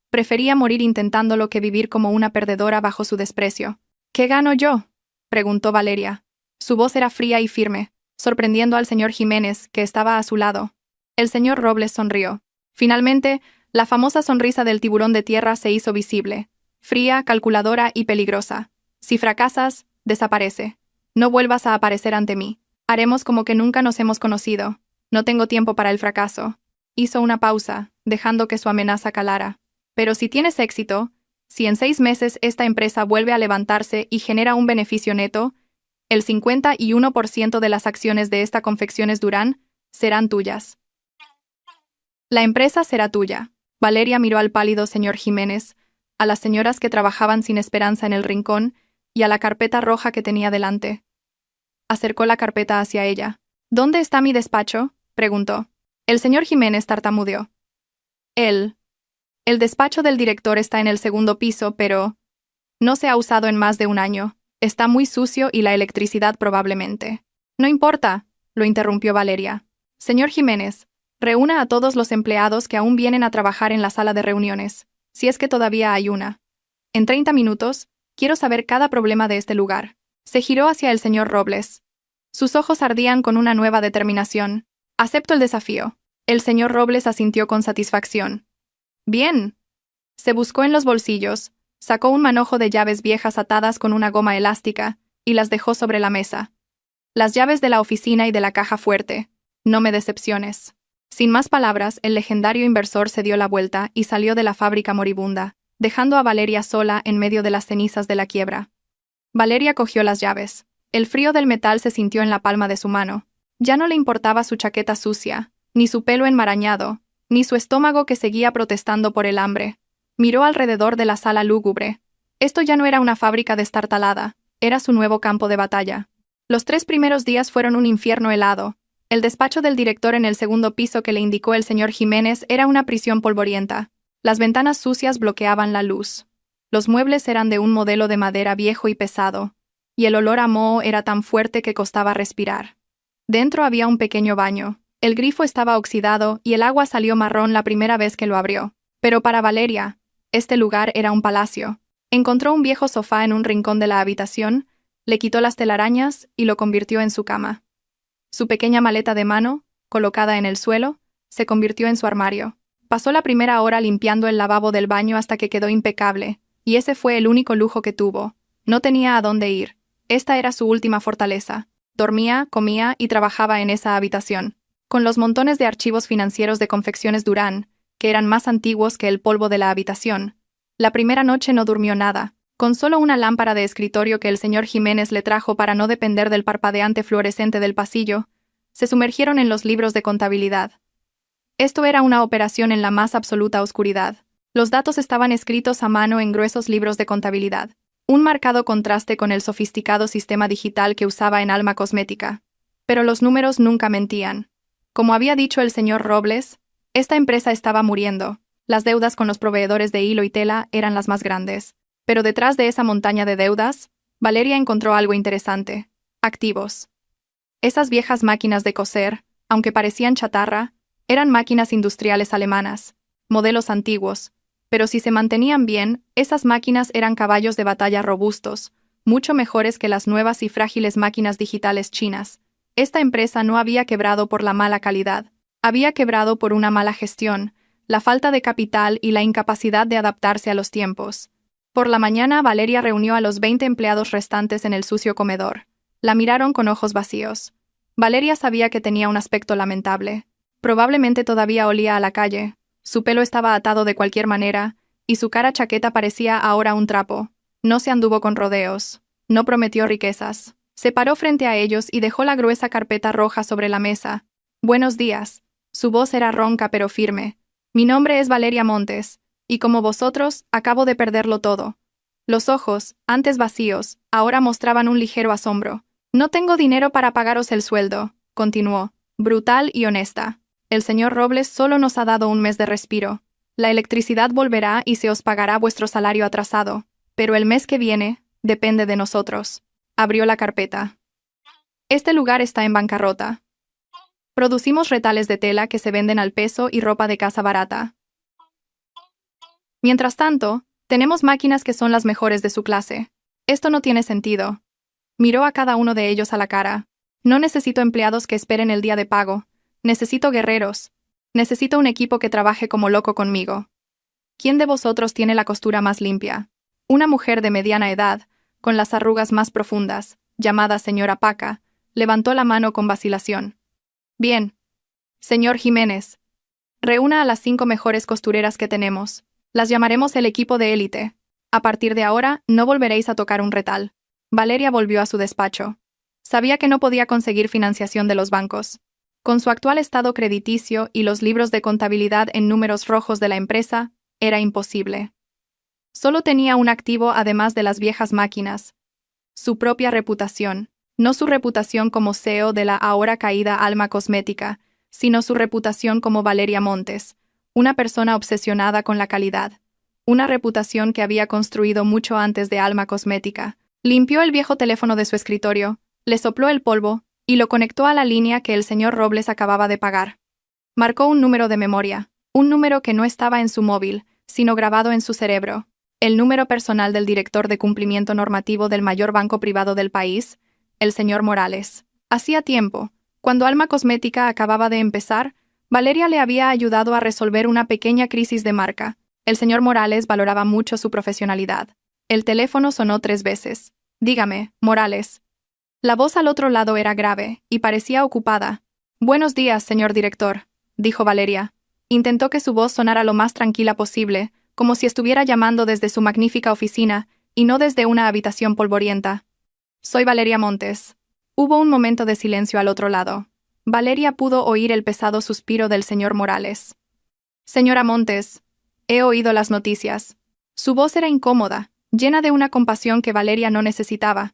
Prefería morir intentándolo que vivir como una perdedora bajo su desprecio. ¿Qué gano yo?, preguntó Valeria. Su voz era fría y firme, sorprendiendo al señor Jiménez, que estaba a su lado. El señor Robles sonrió. Finalmente, la famosa sonrisa del tiburón de tierra se hizo visible. Fría, calculadora y peligrosa. Si fracasas, desaparece. No vuelvas a aparecer ante mí. Haremos como que nunca nos hemos conocido. No tengo tiempo para el fracaso. Hizo una pausa, dejando que su amenaza calara. Pero si tienes éxito, si en 6 meses esta empresa vuelve a levantarse y genera un beneficio neto, el 51% de las acciones de esta Confecciones Durán serán tuyas. La empresa será tuya. Valeria miró al pálido señor Jiménez, a las señoras que trabajaban sin esperanza en el rincón y a la carpeta roja que tenía delante. Acercó la carpeta hacia ella. ¿Dónde está mi despacho?, preguntó. El señor Jiménez tartamudeó. El despacho del director está en el 2.º piso, pero no se ha usado en más de 1 año. Está muy sucio y la electricidad probablemente. No importa, lo interrumpió Valeria. Señor Jiménez, reúna a todos los empleados que aún vienen a trabajar en la sala de reuniones, si es que todavía hay una. En 30 minutos, quiero saber cada problema de este lugar. Se giró hacia el señor Robles. Sus ojos ardían con una nueva determinación. Acepto el desafío. El señor Robles asintió con satisfacción. Bien. Se buscó en los bolsillos, sacó un manojo de llaves viejas atadas con una goma elástica y las dejó sobre la mesa. Las llaves de la oficina y de la caja fuerte. No me decepciones. Sin más palabras, el legendario inversor se dio la vuelta y salió de la fábrica moribunda, dejando a Valeria sola en medio de las cenizas de la quiebra. Valeria cogió las llaves. El frío del metal se sintió en la palma de su mano. Ya no le importaba su chaqueta sucia, ni su pelo enmarañado, ni su estómago que seguía protestando por el hambre. Miró alrededor de la sala lúgubre. Esto ya no era una fábrica destartalada, era su nuevo campo de batalla. Los 3 primeros días fueron un infierno helado. El despacho del director en el segundo piso que le indicó el señor Jiménez era una prisión polvorienta. Las ventanas sucias bloqueaban la luz. Los muebles eran de un modelo de madera viejo y pesado, y el olor a moho era tan fuerte que costaba respirar. Dentro había un pequeño baño. El grifo estaba oxidado y el agua salió marrón la primera vez que lo abrió. Pero para Valeria, este lugar era un palacio. Encontró un viejo sofá en un rincón de la habitación, le quitó las telarañas y lo convirtió en su cama. Su pequeña maleta de mano, colocada en el suelo, se convirtió en su armario. Pasó la primera hora limpiando el lavabo del baño hasta que quedó impecable, y ese fue el único lujo que tuvo. No tenía a dónde ir. Esta era su última fortaleza. Dormía, comía y trabajaba en esa habitación. Con los montones de archivos financieros de Confecciones Durán, que eran más antiguos que el polvo de la habitación. La primera noche no durmió nada. Con solo una lámpara de escritorio que el señor Jiménez le trajo para no depender del parpadeante fluorescente del pasillo, se sumergieron en los libros de contabilidad. Esto era una operación en la más absoluta oscuridad. Los datos estaban escritos a mano en gruesos libros de contabilidad. Un marcado contraste con el sofisticado sistema digital que usaba en Alma Cosmética. Pero los números nunca mentían. Como había dicho el señor Robles, esta empresa estaba muriendo. Las deudas con los proveedores de hilo y tela eran las más grandes. Pero detrás de esa montaña de deudas, Valeria encontró algo interesante. Activos. Esas viejas máquinas de coser, aunque parecían chatarra, eran máquinas industriales alemanas, modelos antiguos, pero si se mantenían bien, esas máquinas eran caballos de batalla robustos, mucho mejores que las nuevas y frágiles máquinas digitales chinas. Esta empresa no había quebrado por la mala calidad, había quebrado por una mala gestión, la falta de capital y la incapacidad de adaptarse a los tiempos. Por la mañana, Valeria reunió a los 20 empleados restantes en el sucio comedor. La miraron con ojos vacíos. Valeria sabía que tenía un aspecto lamentable. Probablemente todavía olía a la calle. Su pelo estaba atado de cualquier manera, y su cara chaqueta parecía ahora un trapo. No se anduvo con rodeos. No prometió riquezas. Se paró frente a ellos y dejó la gruesa carpeta roja sobre la mesa. «Buenos días». Su voz era ronca pero firme. «Mi nombre es Valeria Montes. Y como vosotros, acabo de perderlo todo». Los ojos, antes vacíos, ahora mostraban un ligero asombro. «No tengo dinero para pagaros el sueldo», continuó, brutal y honesta. «El señor Robles solo nos ha dado un mes de respiro. La electricidad volverá y se os pagará vuestro salario atrasado. Pero el mes que viene, depende de nosotros». Abrió la carpeta. «Este lugar está en bancarrota. Producimos retales de tela que se venden al peso y ropa de casa barata. Mientras tanto, tenemos máquinas que son las mejores de su clase. Esto no tiene sentido». Miró a cada uno de ellos a la cara. «No necesito empleados que esperen el día de pago. Necesito guerreros. Necesito un equipo que trabaje como loco conmigo. ¿Quién de vosotros tiene la costura más limpia?» Una mujer de mediana edad, con las arrugas más profundas, llamada señora Paca, levantó la mano con vacilación. «Bien. Señor Jiménez, reúna a las 5 mejores costureras que tenemos. Las llamaremos el equipo de élite. A partir de ahora, no volveréis a tocar un retal». Valeria volvió a su despacho. Sabía que no podía conseguir financiación de los bancos. Con su actual estado crediticio y los libros de contabilidad en números rojos de la empresa, era imposible. Solo tenía un activo además de las viejas máquinas. Su propia reputación. No su reputación como CEO de la ahora caída Alma Cosmética, sino su reputación como Valeria Montes, una persona obsesionada con la calidad. Una reputación que había construido mucho antes de Alma Cosmética. Limpió el viejo teléfono de su escritorio, le sopló el polvo y lo conectó a la línea que el señor Robles acababa de pagar. Marcó un número de memoria, un número que no estaba en su móvil, sino grabado en su cerebro. El número personal del director de cumplimiento normativo del mayor banco privado del país, el señor Morales. Hacía tiempo, cuando Alma Cosmética acababa de empezar, Valeria le había ayudado a resolver una pequeña crisis de marca. El señor Morales valoraba mucho su profesionalidad. El teléfono sonó 3 veces. «Dígame, Morales». La voz al otro lado era grave y parecía ocupada. «Buenos días, señor director», dijo Valeria. Intentó que su voz sonara lo más tranquila posible, como si estuviera llamando desde su magnífica oficina y no desde una habitación polvorienta. Soy Valeria Montes. Hubo un momento de silencio al otro lado. Valeria pudo oír el pesado suspiro del señor Morales. Señora Montes, he oído las noticias. Su voz era incómoda, llena de una compasión que Valeria no necesitaba.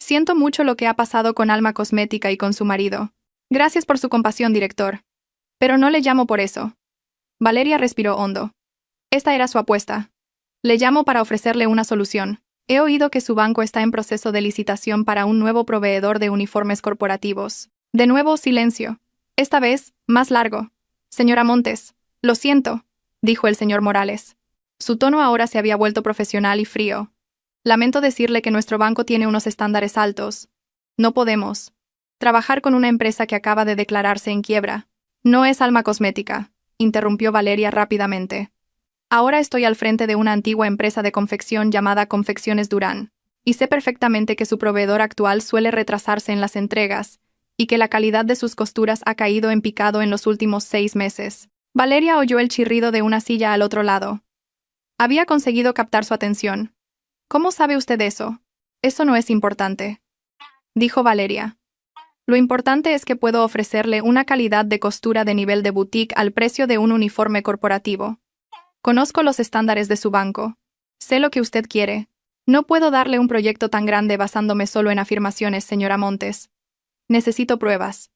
Siento mucho lo que ha pasado con Alma Cosmética y con su marido. Gracias por su compasión, director. Pero no le llamo por eso. Valeria respiró hondo. Esta era su apuesta. Le llamo para ofrecerle una solución. He oído que su banco está en proceso de licitación para un nuevo proveedor de uniformes corporativos. De nuevo, silencio. Esta vez, más largo. Señora Montes, lo siento, dijo el señor Morales. Su tono ahora se había vuelto profesional y frío. Lamento decirle que nuestro banco tiene unos estándares altos. No podemos trabajar con una empresa que acaba de declararse en quiebra. No es Alma Cosmética, interrumpió Valeria rápidamente. Ahora estoy al frente de una antigua empresa de confección llamada Confecciones Durán, y sé perfectamente que su proveedor actual suele retrasarse en las entregas, y que la calidad de sus costuras ha caído en picado en los últimos 6 meses. Valeria oyó el chirrido de una silla al otro lado. Había conseguido captar su atención. ¿Cómo sabe usted eso? Eso no es importante, dijo Valeria. Lo importante es que puedo ofrecerle una calidad de costura de nivel de boutique al precio de un uniforme corporativo. Conozco los estándares de su banco. Sé lo que usted quiere. No puedo darle un proyecto tan grande basándome solo en afirmaciones, señora Montes. Necesito pruebas.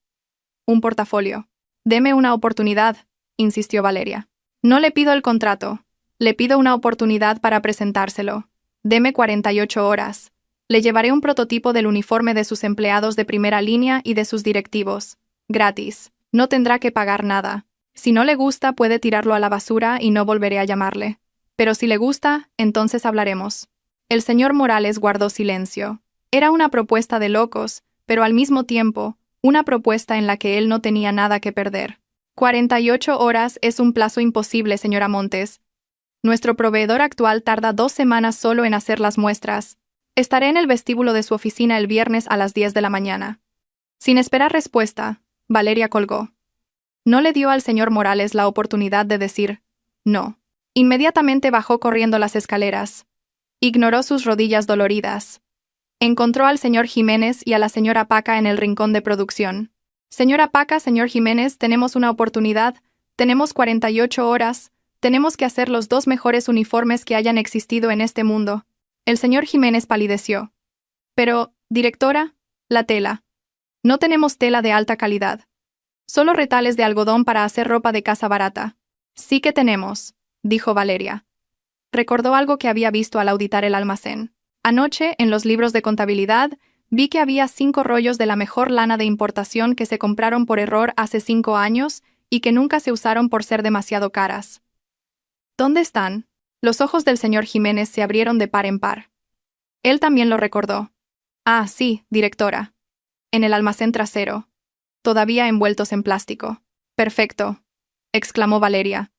Un portafolio. Deme una oportunidad, insistió Valeria. No le pido el contrato. Le pido una oportunidad para presentárselo. Deme 48 horas. Le llevaré un prototipo del uniforme de sus empleados de primera línea y de sus directivos. Gratis. No tendrá que pagar nada. Si no le gusta, puede tirarlo a la basura y no volveré a llamarle. Pero si le gusta, entonces hablaremos. El señor Morales guardó silencio. Era una propuesta de locos, pero al mismo tiempo, una propuesta en la que él no tenía nada que perder. 48 horas es un plazo imposible, señora Montes. Nuestro proveedor actual tarda 2 semanas solo en hacer las muestras. Estaré en el vestíbulo de su oficina el viernes a las 10 de la mañana. Sin esperar respuesta, Valeria colgó. No le dio al señor Morales la oportunidad de decir no. Inmediatamente bajó corriendo las escaleras. Ignoró sus rodillas doloridas. Encontró al señor Jiménez y a la señora Paca en el rincón de producción. Señora Paca, señor Jiménez, tenemos una oportunidad, tenemos 48 horas, tenemos que hacer los 2 mejores uniformes que hayan existido en este mundo. El señor Jiménez palideció. Pero, directora, la tela. No tenemos tela de alta calidad. Solo retales de algodón para hacer ropa de casa barata. Sí que tenemos, dijo Valeria. Recordó algo que había visto al auditar el almacén. Anoche, en los libros de contabilidad, vi que había 5 rollos de la mejor lana de importación que se compraron por error hace 5 años y que nunca se usaron por ser demasiado caras. ¿Dónde están? Los ojos del señor Jiménez se abrieron de par en par. Él también lo recordó. Ah, sí, directora. En el almacén trasero. Todavía envueltos en plástico. Perfecto, exclamó Valeria.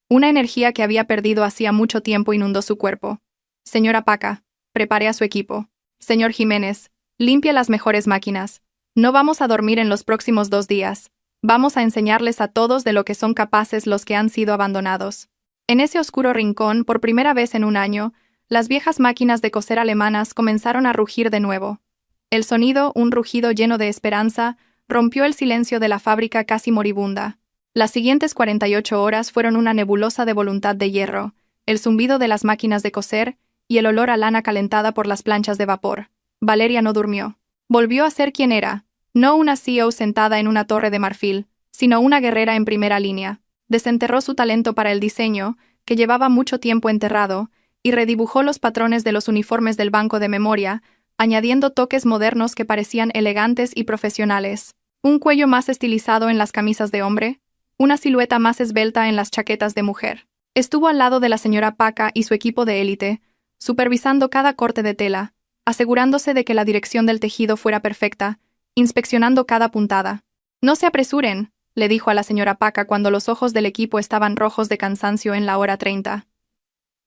Una energía que había perdido hacía mucho tiempo inundó su cuerpo. Señora Paca, prepare a su equipo. Señor Jiménez, limpie las mejores máquinas. No vamos a dormir en los próximos 2 días. Vamos a enseñarles a todos de lo que son capaces los que han sido abandonados. En ese oscuro rincón, por primera vez en un año, las viejas máquinas de coser alemanas comenzaron a rugir de nuevo. El sonido, un rugido lleno de esperanza, rompió el silencio de la fábrica casi moribunda. Las siguientes 48 horas fueron una nebulosa de voluntad de hierro, el zumbido de las máquinas de coser y el olor a lana calentada por las planchas de vapor. Valeria no durmió. Volvió a ser quien era, no una CEO sentada en una torre de marfil, sino una guerrera en primera línea. Desenterró su talento para el diseño, que llevaba mucho tiempo enterrado, y redibujó los patrones de los uniformes del banco de memoria, añadiendo toques modernos que parecían elegantes y profesionales. Un cuello más estilizado en las camisas de hombre, una silueta más esbelta en las chaquetas de mujer. Estuvo al lado de la señora Paca y su equipo de élite, supervisando cada corte de tela, asegurándose de que la dirección del tejido fuera perfecta, inspeccionando cada puntada. «No se apresuren», le dijo a la señora Paca cuando los ojos del equipo estaban rojos de cansancio en la hora 30.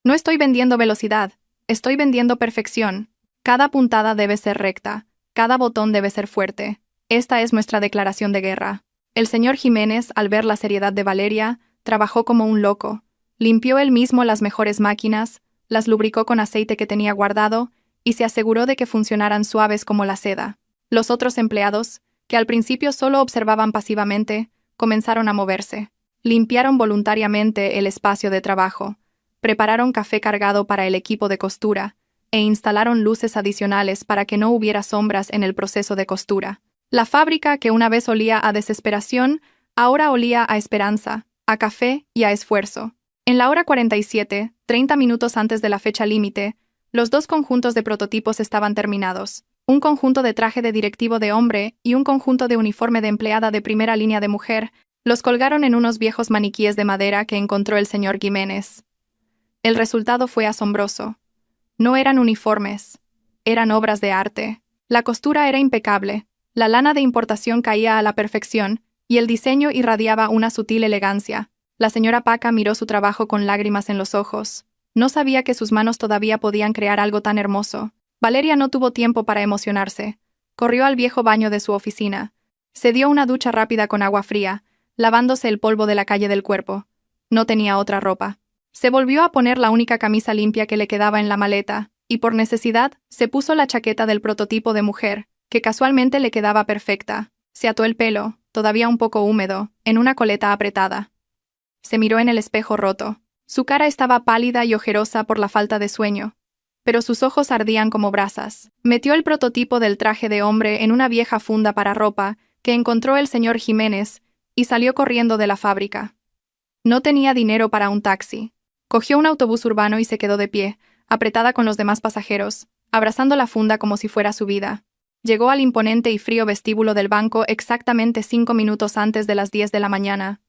«No estoy vendiendo velocidad, estoy vendiendo perfección. Cada puntada debe ser recta, cada botón debe ser fuerte. Esta es nuestra declaración de guerra». El señor Jiménez, al ver la seriedad de Valeria, trabajó como un loco. Limpió él mismo las mejores máquinas, las lubricó con aceite que tenía guardado y se aseguró de que funcionaran suaves como la seda. Los otros empleados, que al principio solo observaban pasivamente, comenzaron a moverse. Limpiaron voluntariamente el espacio de trabajo, prepararon café cargado para el equipo de costura, e instalaron luces adicionales para que no hubiera sombras en el proceso de costura. La fábrica, que una vez olía a desesperación, ahora olía a esperanza, a café y a esfuerzo. En la hora 47, 30 minutos antes de la fecha límite, los dos conjuntos de prototipos estaban terminados. Un conjunto de traje de directivo de hombre y un conjunto de uniforme de empleada de primera línea de mujer los colgaron en unos viejos maniquíes de madera que encontró el señor Jiménez. El resultado fue asombroso. No eran uniformes, eran obras de arte. La costura era impecable, la lana de importación caía a la perfección y el diseño irradiaba una sutil elegancia. La señora Paca miró su trabajo con lágrimas en los ojos. No sabía que sus manos todavía podían crear algo tan hermoso. Valeria no tuvo tiempo para emocionarse. Corrió al viejo baño de su oficina. Se dio una ducha rápida con agua fría, lavándose el polvo de la calle del cuerpo. No tenía otra ropa. Se volvió a poner la única camisa limpia que le quedaba en la maleta, y por necesidad, se puso la chaqueta del prototipo de mujer, que casualmente le quedaba perfecta. Se ató el pelo, todavía un poco húmedo, en una coleta apretada. Se miró en el espejo roto. Su cara estaba pálida y ojerosa por la falta de sueño, pero sus ojos ardían como brasas. Metió el prototipo del traje de hombre en una vieja funda para ropa que encontró el señor Jiménez y salió corriendo de la fábrica. No tenía dinero para un taxi. Cogió un autobús urbano y se quedó de pie, apretada con los demás pasajeros, abrazando la funda como si fuera su vida. Llegó al imponente y frío vestíbulo del banco exactamente 5 minutos antes de las 10 de la mañana.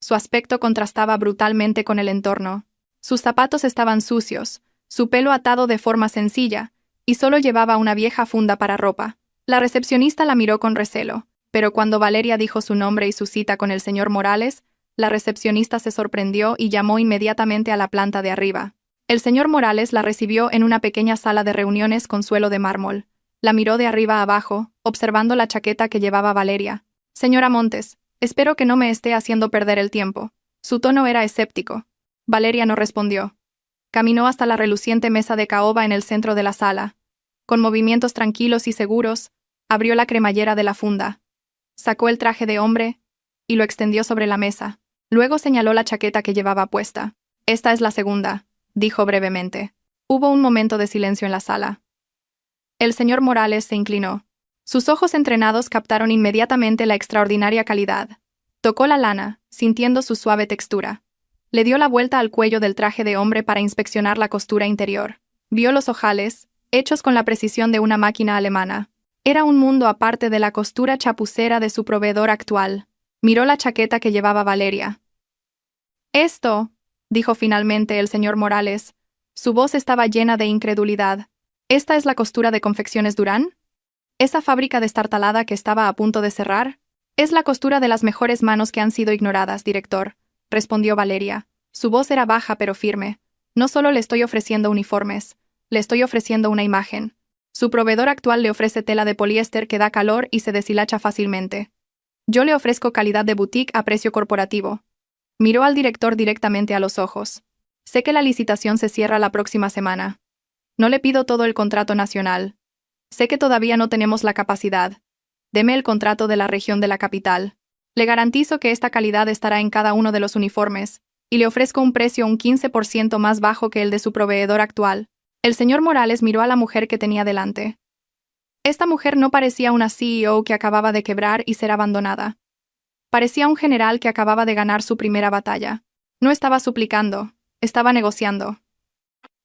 Su aspecto contrastaba brutalmente con el entorno. Sus zapatos estaban sucios, su pelo atado de forma sencilla, y solo llevaba una vieja funda para ropa. La recepcionista la miró con recelo, pero cuando Valeria dijo su nombre y su cita con el señor Morales, la recepcionista se sorprendió y llamó inmediatamente a la planta de arriba. El señor Morales la recibió en una pequeña sala de reuniones con suelo de mármol. La miró de arriba a abajo, observando la chaqueta que llevaba Valeria. «Señora Montes, espero que no me esté haciendo perder el tiempo». Su tono era escéptico. Valeria no respondió. Caminó hasta la reluciente mesa de caoba en el centro de la sala. Con movimientos tranquilos y seguros, abrió la cremallera de la funda. Sacó el traje de hombre y lo extendió sobre la mesa. Luego señaló la chaqueta que llevaba puesta. «Esta es la segunda», dijo brevemente. Hubo un momento de silencio en la sala. El señor Morales se inclinó. Sus ojos entrenados captaron inmediatamente la extraordinaria calidad. Tocó la lana, sintiendo su suave textura. Le dio la vuelta al cuello del traje de hombre para inspeccionar la costura interior. Vio los ojales, hechos con la precisión de una máquina alemana. Era un mundo aparte de la costura chapucera de su proveedor actual. Miró la chaqueta que llevaba Valeria. «Esto», dijo finalmente el señor Morales. Su voz estaba llena de incredulidad. «¿Esta es la costura de Confecciones Durán? ¿Esa fábrica destartalada que estaba a punto de cerrar? Es la costura de las mejores manos que han sido ignoradas, director», respondió Valeria. Su voz era baja pero firme. «No solo le estoy ofreciendo uniformes, le estoy ofreciendo una imagen. Su proveedor actual le ofrece tela de poliéster que da calor y se deshilacha fácilmente. Yo le ofrezco calidad de boutique a precio corporativo». Miró al director directamente a los ojos. «Sé que la licitación se cierra la próxima semana. No le pido todo el contrato nacional. Sé que todavía no tenemos la capacidad. Deme el contrato de la región de la capital. Le garantizo que esta calidad estará en cada uno de los uniformes, y le ofrezco un precio un 15% más bajo que el de su proveedor actual». El señor Morales miró a la mujer que tenía delante. Esta mujer no parecía una CEO que acababa de quebrar y ser abandonada. Parecía un general que acababa de ganar su primera batalla. No estaba suplicando, estaba negociando.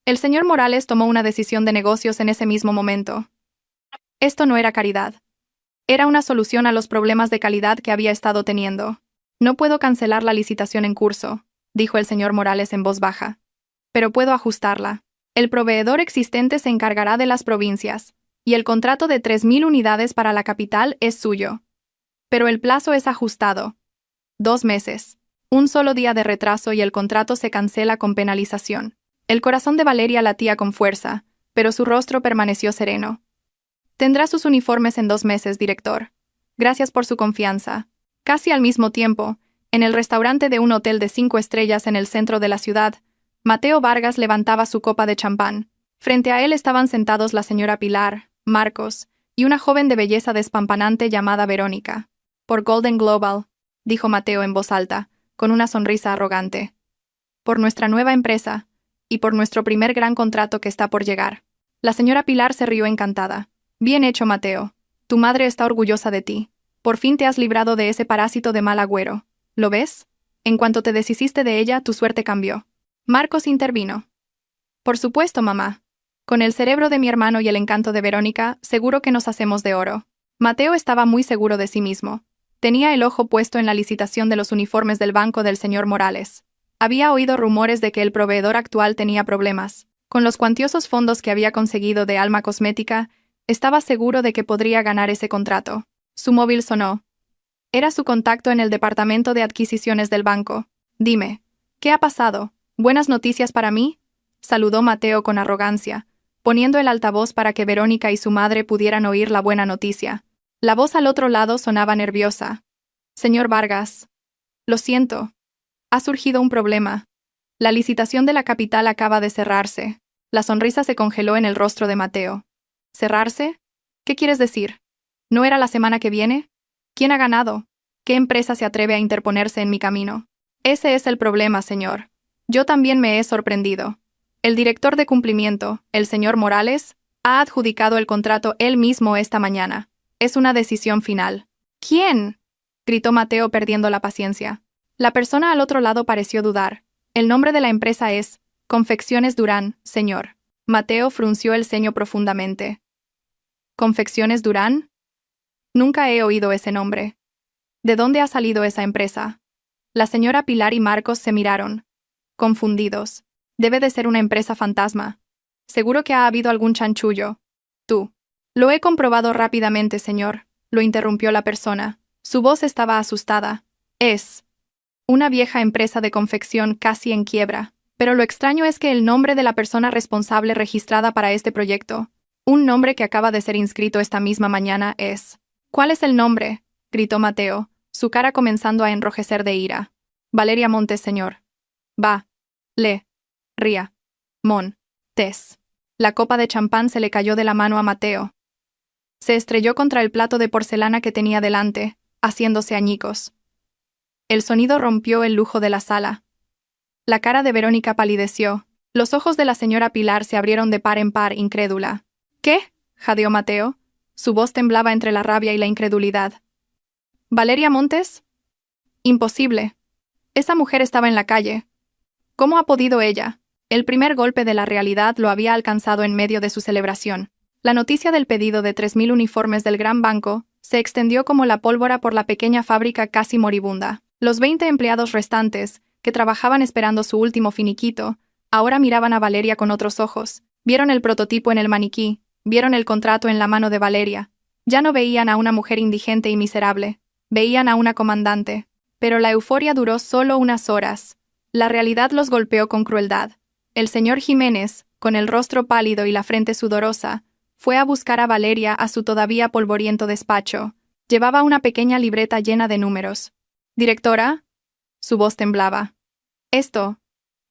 El señor Morales tomó una decisión de negocios en ese mismo momento. Esto no era caridad. Era una solución a los problemas de calidad que había estado teniendo. «No puedo cancelar la licitación en curso», dijo el señor Morales en voz baja. «Pero puedo ajustarla. El proveedor existente se encargará de las provincias, y el contrato de 3.000 unidades para la capital es suyo. Pero el plazo es ajustado. 2 meses. Un solo día de retraso y el contrato se cancela con penalización». El corazón de Valeria latía con fuerza, pero su rostro permaneció sereno. «Tendrá sus uniformes en 2 meses, director. Gracias por su confianza». Casi al mismo tiempo, en el restaurante de un hotel de 5 estrellas en el centro de la ciudad, Mateo Vargas levantaba su copa de champán. Frente a él estaban sentados la señora Pilar, Marcos, y una joven de belleza despampanante llamada Verónica. Por Golden Global, dijo Mateo en voz alta, con una sonrisa arrogante. Por nuestra nueva empresa, y por nuestro primer gran contrato que está por llegar. La señora Pilar se rió encantada. Bien hecho, Mateo. Tu madre está orgullosa de ti. Por fin te has librado de ese parásito de mal agüero. ¿Lo ves? En cuanto te deshiciste de ella, tu suerte cambió. Marcos intervino. Por supuesto, mamá. Con el cerebro de mi hermano y el encanto de Verónica, seguro que nos hacemos de oro. Mateo estaba muy seguro de sí mismo. Tenía el ojo puesto en la licitación de los uniformes del banco del señor Morales. Había oído rumores de que el proveedor actual tenía problemas. Con los cuantiosos fondos que había conseguido de Alma Cosmética, estaba seguro de que podría ganar ese contrato. Su móvil sonó. Era su contacto en el departamento de adquisiciones del banco. Dime, ¿qué ha pasado? ¿Buenas noticias para mí? Saludó Mateo con arrogancia, poniendo el altavoz para que Verónica y su madre pudieran oír la buena noticia. La voz al otro lado sonaba nerviosa. Señor Vargas. Lo siento. Ha surgido un problema. La licitación de la capital acaba de cerrarse. La sonrisa se congeló en el rostro de Mateo. ¿Cerrarse? ¿Qué quieres decir? ¿No era la semana que viene? ¿Quién ha ganado? ¿Qué empresa se atreve a interponerse en mi camino? Ese es el problema, señor. Yo también me he sorprendido. El director de cumplimiento, el señor Morales, ha adjudicado el contrato él mismo esta mañana. Es una decisión final. ¿Quién? Gritó Mateo perdiendo la paciencia. La persona al otro lado pareció dudar. El nombre de la empresa es Confecciones Durán, señor. Mateo frunció el ceño profundamente. ¿Confecciones Durán? Nunca he oído ese nombre. ¿De dónde ha salido esa empresa? La señora Pilar y Marcos se miraron, confundidos. Debe de ser una empresa fantasma. Seguro que ha habido algún chanchullo. Tú. Lo he comprobado rápidamente, señor, lo interrumpió la persona. Su voz estaba asustada. Es una vieja empresa de confección casi en quiebra. Pero lo extraño es que el nombre de la persona responsable registrada para este proyecto, un nombre que acaba de ser inscrito esta misma mañana, es... ¿Cuál es el nombre? Gritó Mateo, su cara comenzando a enrojecer de ira. Valeria Montes, señor. Va. Le. Ría. Mon. Tes. La copa de champán se le cayó de la mano a Mateo. Se estrelló contra el plato de porcelana que tenía delante, haciéndose añicos. El sonido rompió el lujo de la sala. La cara de Verónica palideció. Los ojos de la señora Pilar se abrieron de par en par, incrédula. ¿Qué? Jadeó Mateo. Su voz temblaba entre la rabia y la incredulidad. ¿Valeria Montes? Imposible. Esa mujer estaba en la calle. ¿Cómo ha podido ella? El primer golpe de la realidad lo había alcanzado en medio de su celebración. La noticia del pedido de 3.000 uniformes del gran banco se extendió como la pólvora por la pequeña fábrica casi moribunda. Los 20 empleados restantes, que trabajaban esperando su último finiquito, ahora miraban a Valeria con otros ojos. Vieron el prototipo en el maniquí, vieron el contrato en la mano de Valeria. Ya no veían a una mujer indigente y miserable, veían a una comandante. Pero la euforia duró solo unas horas. La realidad los golpeó con crueldad. El señor Jiménez, con el rostro pálido y la frente sudorosa, fue a buscar a Valeria a su todavía polvoriento despacho. Llevaba una pequeña libreta llena de números. «¿Directora?» Su voz temblaba. Esto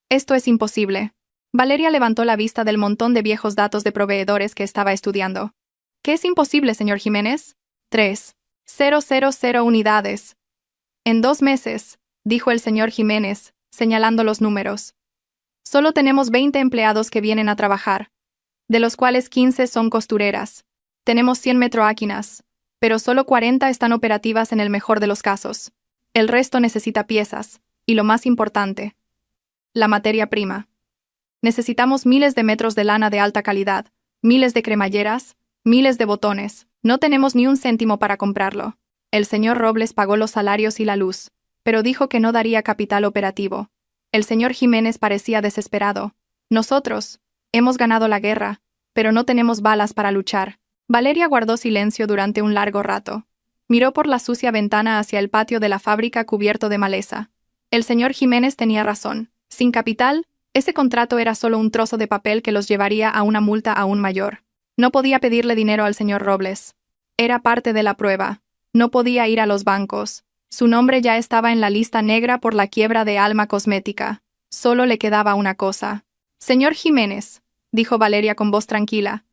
es imposible». Valeria levantó la vista del montón de viejos datos de proveedores que estaba estudiando. «¿Qué es imposible, señor Jiménez?» 3.000 unidades. «En 2 meses», dijo el señor Jiménez, señalando los números. «Solo tenemos 20 empleados que vienen a trabajar, de los cuales 15 son costureras. Tenemos 100 metroáquinas, pero solo 40 están operativas en el mejor de los casos. El resto necesita piezas, y lo más importante, la materia prima. Necesitamos miles de metros de lana de alta calidad, miles de cremalleras, miles de botones. No tenemos ni un céntimo para comprarlo». El señor Robles pagó los salarios y la luz, pero dijo que no daría capital operativo. El señor Jiménez parecía desesperado. «Nosotros hemos ganado la guerra, pero no tenemos balas para luchar». Valeria guardó silencio durante un largo rato. Miró por la sucia ventana hacia el patio de la fábrica cubierto de maleza. El señor Jiménez tenía razón. Sin capital, ese contrato era solo un trozo de papel que los llevaría a una multa aún mayor. No podía pedirle dinero al señor Robles. Era parte de la prueba. No podía ir a los bancos. Su nombre ya estaba en la lista negra por la quiebra de Alma Cosmética. Solo le quedaba una cosa. «Señor Jiménez», dijo Valeria con voz tranquila.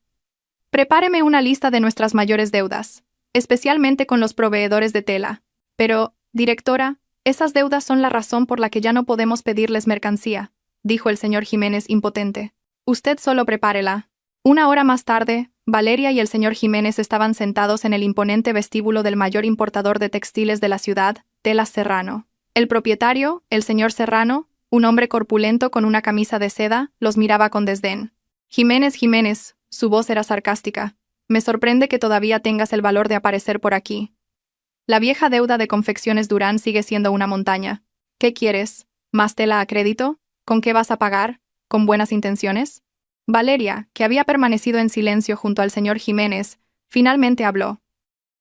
Prepáreme una lista de nuestras mayores deudas, especialmente con los proveedores de tela. Pero, directora, esas deudas son la razón por la que ya no podemos pedirles mercancía, dijo el señor Jiménez impotente. Usted solo prepárela. Una hora más tarde, Valeria y el señor Jiménez estaban sentados en el imponente vestíbulo del mayor importador de textiles de la ciudad, Telas Serrano. El propietario, el señor Serrano, un hombre corpulento con una camisa de seda, los miraba con desdén. Jiménez, su voz era sarcástica. Me sorprende que todavía tengas el valor de aparecer por aquí. La vieja deuda de Confecciones Durán sigue siendo una montaña. ¿Qué quieres? ¿Más tela a crédito? ¿Con qué vas a pagar? ¿Con buenas intenciones? Valeria, que había permanecido en silencio junto al señor Jiménez, finalmente habló.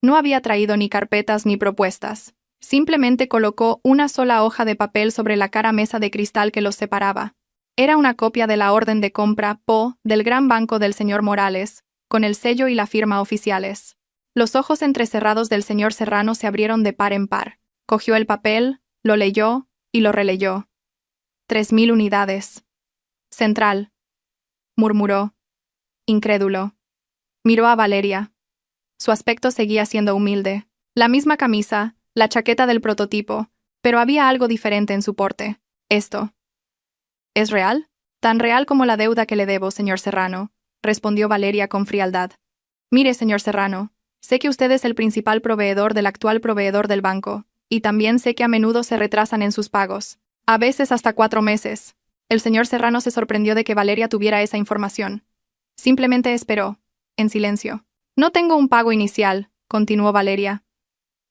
No había traído ni carpetas ni propuestas. Simplemente colocó una sola hoja de papel sobre la cara mesa de cristal que los separaba. Era una copia de la orden de compra PO del gran banco del señor Morales, con el sello y la firma oficiales. Los ojos entrecerrados del señor Serrano se abrieron de par en par. Cogió el papel, lo leyó y lo releyó. 3.000 unidades. Central, murmuró. Incrédulo. Miró a Valeria. Su aspecto seguía siendo humilde. La misma camisa, la chaqueta del prototipo, pero había algo diferente en su porte. Esto. ¿Es real? Tan real como la deuda que le debo, señor Serrano, respondió Valeria con frialdad. Mire, señor Serrano, sé que usted es el principal proveedor del actual proveedor del banco, y también sé que a menudo se retrasan en sus pagos, a veces hasta 4 meses. El señor Serrano se sorprendió de que Valeria tuviera esa información. Simplemente esperó, en silencio. No tengo un pago inicial, continuó Valeria.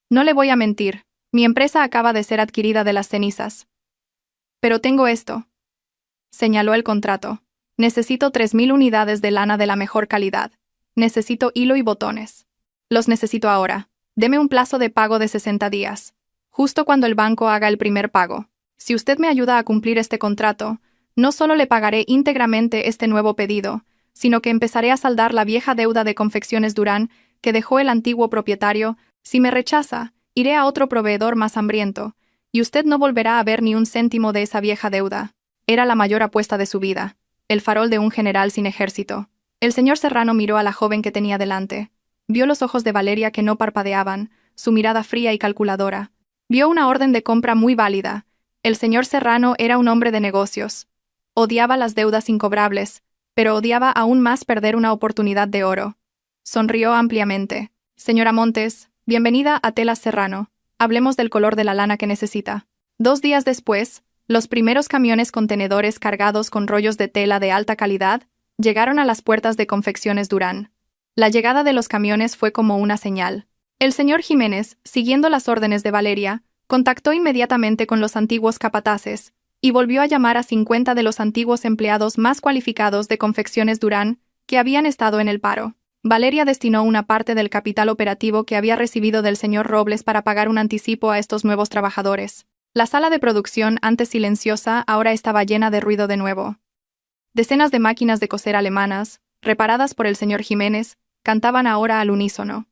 No le voy a mentir, mi empresa acaba de ser adquirida de las cenizas. Pero tengo esto. Señaló el contrato. Necesito 3.000 unidades de lana de la mejor calidad. Necesito hilo y botones. Los necesito ahora. Deme un plazo de pago de 60 días. Justo cuando el banco haga el primer pago. Si usted me ayuda a cumplir este contrato, no solo le pagaré íntegramente este nuevo pedido, sino que empezaré a saldar la vieja deuda de Confecciones Durán que dejó el antiguo propietario. Si me rechaza, iré a otro proveedor más hambriento, y usted no volverá a ver ni un céntimo de esa vieja deuda. Era la mayor apuesta de su vida, el farol de un general sin ejército. El señor Serrano miró a la joven que tenía delante. Vio los ojos de Valeria que no parpadeaban, su mirada fría y calculadora. Vio una orden de compra muy válida. El señor Serrano era un hombre de negocios. Odiaba las deudas incobrables, pero odiaba aún más perder una oportunidad de oro. Sonrió ampliamente. Señora Montes, bienvenida a Telas Serrano. Hablemos del color de la lana que necesita. 2 días después, los primeros camiones contenedores cargados con rollos de tela de alta calidad llegaron a las puertas de Confecciones Durán. La llegada de los camiones fue como una señal. El señor Jiménez, siguiendo las órdenes de Valeria, contactó inmediatamente con los antiguos capataces y volvió a llamar a 50 de los antiguos empleados más cualificados de Confecciones Durán que habían estado en el paro. Valeria destinó una parte del capital operativo que había recibido del señor Robles para pagar un anticipo a estos nuevos trabajadores. La sala de producción, antes silenciosa, ahora estaba llena de ruido de nuevo. Decenas de máquinas de coser alemanas, reparadas por el señor Jiménez, cantaban ahora al unísono.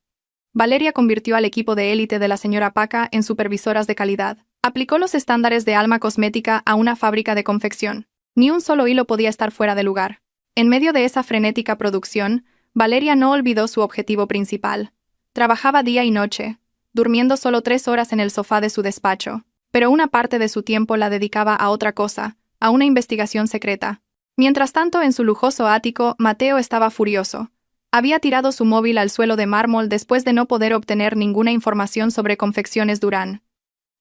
Valeria convirtió al equipo de élite de la señora Paca en supervisoras de calidad. Aplicó los estándares de Alma Cosmética a una fábrica de confección. Ni un solo hilo podía estar fuera de lugar. En medio de esa frenética producción, Valeria no olvidó su objetivo principal. Trabajaba día y noche, durmiendo solo 3 horas en el sofá de su despacho, pero una parte de su tiempo la dedicaba a otra cosa, a una investigación secreta. Mientras tanto, en su lujoso ático, Mateo estaba furioso. Había tirado su móvil al suelo de mármol después de no poder obtener ninguna información sobre Confecciones Durán.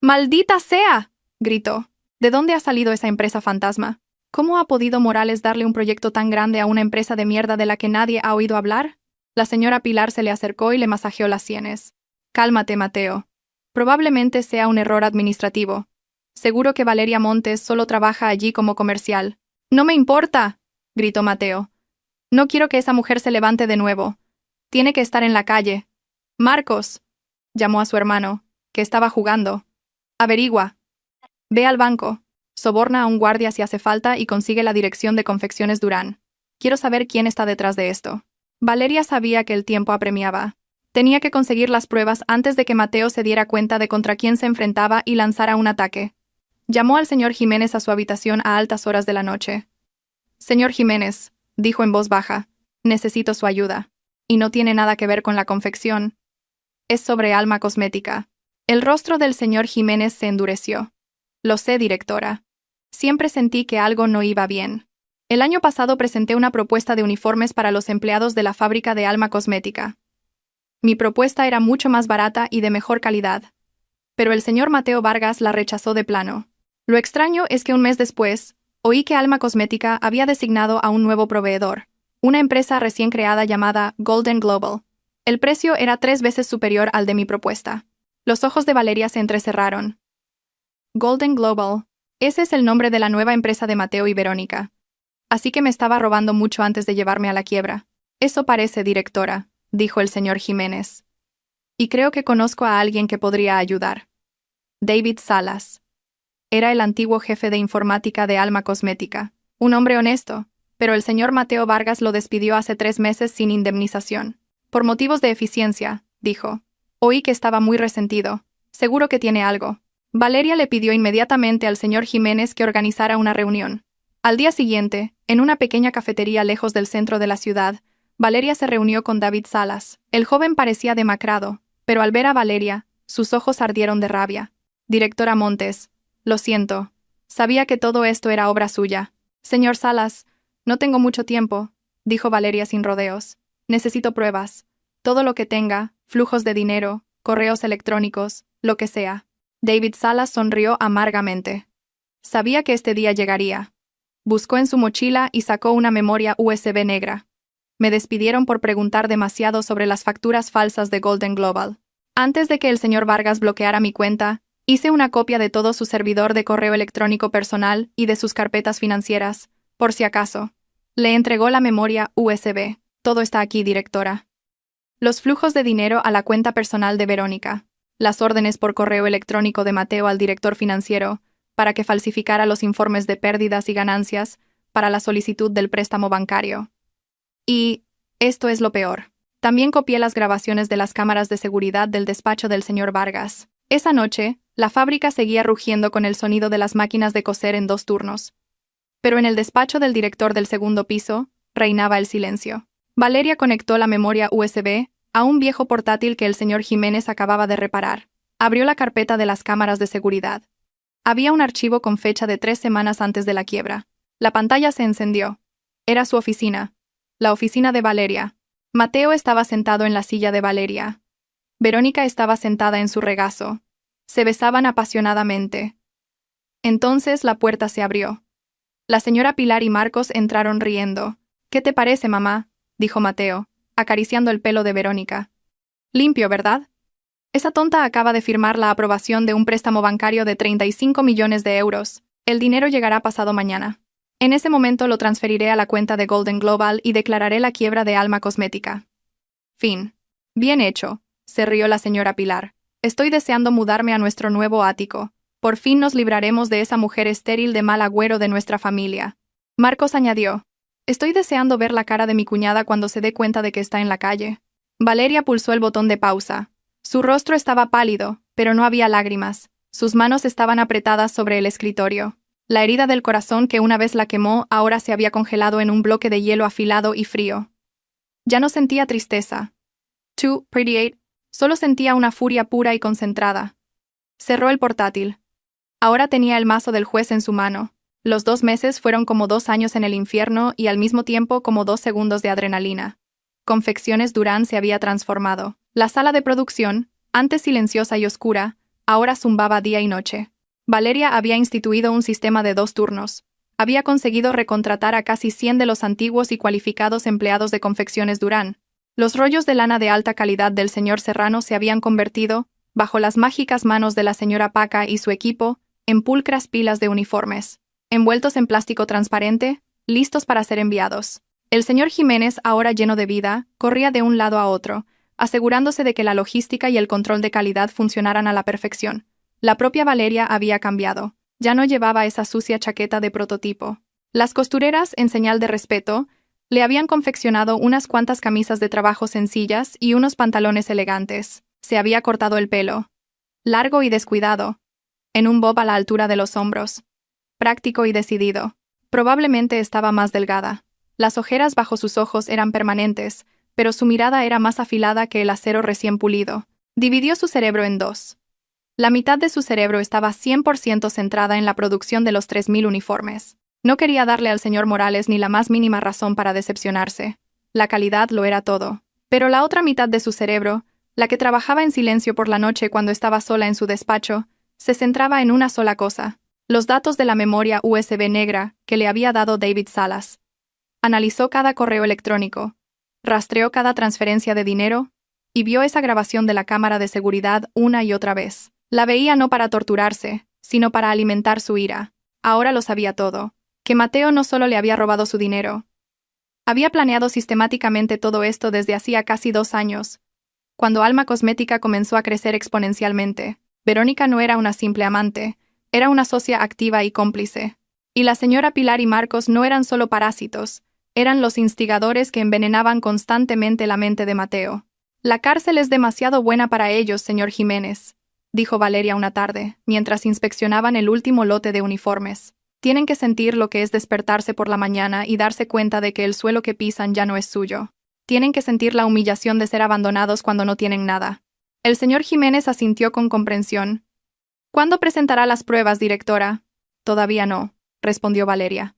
¡Maldita sea!, gritó. ¿De dónde ha salido esa empresa fantasma? ¿Cómo ha podido Morales darle un proyecto tan grande a una empresa de mierda de la que nadie ha oído hablar? La señora Pilar se le acercó y le masajeó las sienes. Cálmate, Mateo. Probablemente sea un error administrativo. Seguro que Valeria Montes solo trabaja allí como comercial. ¡No me importa!, gritó Mateo. No quiero que esa mujer se levante de nuevo. Tiene que estar en la calle. Marcos, llamó a su hermano, que estaba jugando. Averigua. Ve al banco. Soborna a un guardia si hace falta y consigue la dirección de Confecciones Durán. Quiero saber quién está detrás de esto. Valeria sabía que el tiempo apremiaba. Tenía que conseguir las pruebas antes de que Mateo se diera cuenta de contra quién se enfrentaba y lanzara un ataque. Llamó al señor Jiménez a su habitación a altas horas de la noche. Señor Jiménez, dijo en voz baja. Necesito su ayuda. Y no tiene nada que ver con la confección. Es sobre Alma Cosmética. El rostro del señor Jiménez se endureció. Lo sé, directora. Siempre sentí que algo no iba bien. El año pasado presenté una propuesta de uniformes para los empleados de la fábrica de Alma Cosmética. Mi propuesta era mucho más barata y de mejor calidad. Pero el señor Mateo Vargas la rechazó de plano. Lo extraño es que un mes después, oí que Alma Cosmética había designado a un nuevo proveedor, una empresa recién creada llamada Golden Global. El precio era 3 veces superior al de mi propuesta. Los ojos de Valeria se entrecerraron. Golden Global. Ese es el nombre de la nueva empresa de Mateo y Verónica. Así que me estaba robando mucho antes de llevarme a la quiebra. Eso parece, directora, dijo el señor Jiménez. Y creo que conozco a alguien que podría ayudar. David Salas. Era el antiguo jefe de informática de Alma Cosmética. Un hombre honesto, pero el señor Mateo Vargas lo despidió hace 3 meses sin indemnización. Por motivos de eficiencia, dijo. Oí que estaba muy resentido. Seguro que tiene algo. Valeria le pidió inmediatamente al señor Jiménez que organizara una reunión. Al día siguiente, en una pequeña cafetería lejos del centro de la ciudad, Valeria se reunió con David Salas. El joven parecía demacrado, pero al ver a Valeria, sus ojos ardieron de rabia. Directora Montes, lo siento. Sabía que todo esto era obra suya. Señor Salas, no tengo mucho tiempo, dijo Valeria sin rodeos. Necesito pruebas. Todo lo que tenga, flujos de dinero, correos electrónicos, lo que sea. David Salas sonrió amargamente. Sabía que este día llegaría. Buscó en su mochila y sacó una memoria USB negra. Me despidieron por preguntar demasiado sobre las facturas falsas de Golden Global. Antes de que el señor Vargas bloqueara mi cuenta, hice una copia de todo su servidor de correo electrónico personal y de sus carpetas financieras, por si acaso. Le entregó la memoria USB. Todo está aquí, directora. Los flujos de dinero a la cuenta personal de Verónica. Las órdenes por correo electrónico de Mateo al director financiero, para que falsificara los informes de pérdidas y ganancias para la solicitud del préstamo bancario. Y, esto es lo peor, también copié las grabaciones de las cámaras de seguridad del despacho del señor Vargas. Esa noche, la fábrica seguía rugiendo con el sonido de las máquinas de coser en 2 turnos. Pero en el despacho del director del segundo piso, reinaba el silencio. Valeria conectó la memoria USB a un viejo portátil que el señor Jiménez acababa de reparar. Abrió la carpeta de las cámaras de seguridad. Había un archivo con fecha de 3 semanas antes de la quiebra. La pantalla se encendió. Era su oficina. La oficina de Valeria. Mateo estaba sentado en la silla de Valeria. Verónica estaba sentada en su regazo. Se besaban apasionadamente. Entonces la puerta se abrió. La señora Pilar y Marcos entraron riendo. «¿Qué te parece, mamá?», dijo Mateo, acariciando el pelo de Verónica. «Limpio, ¿verdad? Esa tonta acaba de firmar la aprobación de un préstamo bancario de 35 millones de euros. El dinero llegará pasado mañana. En ese momento lo transferiré a la cuenta de Golden Global y declararé la quiebra de Alma Cosmética». Fin. «Bien hecho», se rió la señora Pilar. «Estoy deseando mudarme a nuestro nuevo ático. Por fin nos libraremos de esa mujer estéril de mal agüero de nuestra familia». Marcos añadió. «Estoy deseando ver la cara de mi cuñada cuando se dé cuenta de que está en la calle». Valeria pulsó el botón de pausa. Su rostro estaba pálido, pero no había lágrimas. Sus manos estaban apretadas sobre el escritorio. La herida del corazón que una vez la quemó ahora se había congelado en un bloque de hielo afilado y frío. Ya no sentía tristeza. Too Pretty Eight. Solo sentía una furia pura y concentrada. Cerró el portátil. Ahora tenía el mazo del juez en su mano. Los 2 meses fueron como 2 años en el infierno y al mismo tiempo como 2 segundos de adrenalina. Confecciones Durán se había transformado. La sala de producción, antes silenciosa y oscura, ahora zumbaba día y noche. Valeria había instituido un sistema de 2 turnos. Había conseguido recontratar a casi 100 de los antiguos y cualificados empleados de Confecciones Durán. Los rollos de lana de alta calidad del señor Serrano se habían convertido, bajo las mágicas manos de la señora Paca y su equipo, en pulcras pilas de uniformes, envueltos en plástico transparente, listos para ser enviados. El señor Jiménez, ahora lleno de vida, corría de un lado a otro, asegurándose de que la logística y el control de calidad funcionaran a la perfección. La propia Valeria había cambiado. Ya no llevaba esa sucia chaqueta de prototipo. Las costureras, en señal de respeto, le habían confeccionado unas cuantas camisas de trabajo sencillas y unos pantalones elegantes. Se había cortado el pelo. Largo y descuidado. En un bob a la altura de los hombros. Práctico y decidido. Probablemente estaba más delgada. Las ojeras bajo sus ojos eran permanentes, pero su mirada era más afilada que el acero recién pulido. Dividió su cerebro en dos. La mitad de su cerebro estaba 100% centrada en la producción de los 3.000 uniformes. No quería darle al señor Morales ni la más mínima razón para decepcionarse. La calidad lo era todo. Pero la otra mitad de su cerebro, la que trabajaba en silencio por la noche cuando estaba sola en su despacho, se centraba en una sola cosa: los datos de la memoria USB negra que le había dado David Salas. Analizó cada correo electrónico, rastreó cada transferencia de dinero y vio esa grabación de la cámara de seguridad una y otra vez. La veía no para torturarse, sino para alimentar su ira. Ahora lo sabía todo, que Mateo no solo le había robado su dinero. Había planeado sistemáticamente todo esto desde hacía casi 2 años, cuando Alma Cosmética comenzó a crecer exponencialmente. Verónica no era una simple amante, era una socia activa y cómplice. Y la señora Pilar y Marcos no eran solo parásitos, eran los instigadores que envenenaban constantemente la mente de Mateo. «La cárcel es demasiado buena para ellos, señor Jiménez», dijo Valeria una tarde, mientras inspeccionaban el último lote de uniformes. «Tienen que sentir lo que es despertarse por la mañana y darse cuenta de que el suelo que pisan ya no es suyo. Tienen que sentir la humillación de ser abandonados cuando no tienen nada». El señor Jiménez asintió con comprensión. «¿Cuándo presentará las pruebas, directora?» «Todavía no», respondió Valeria.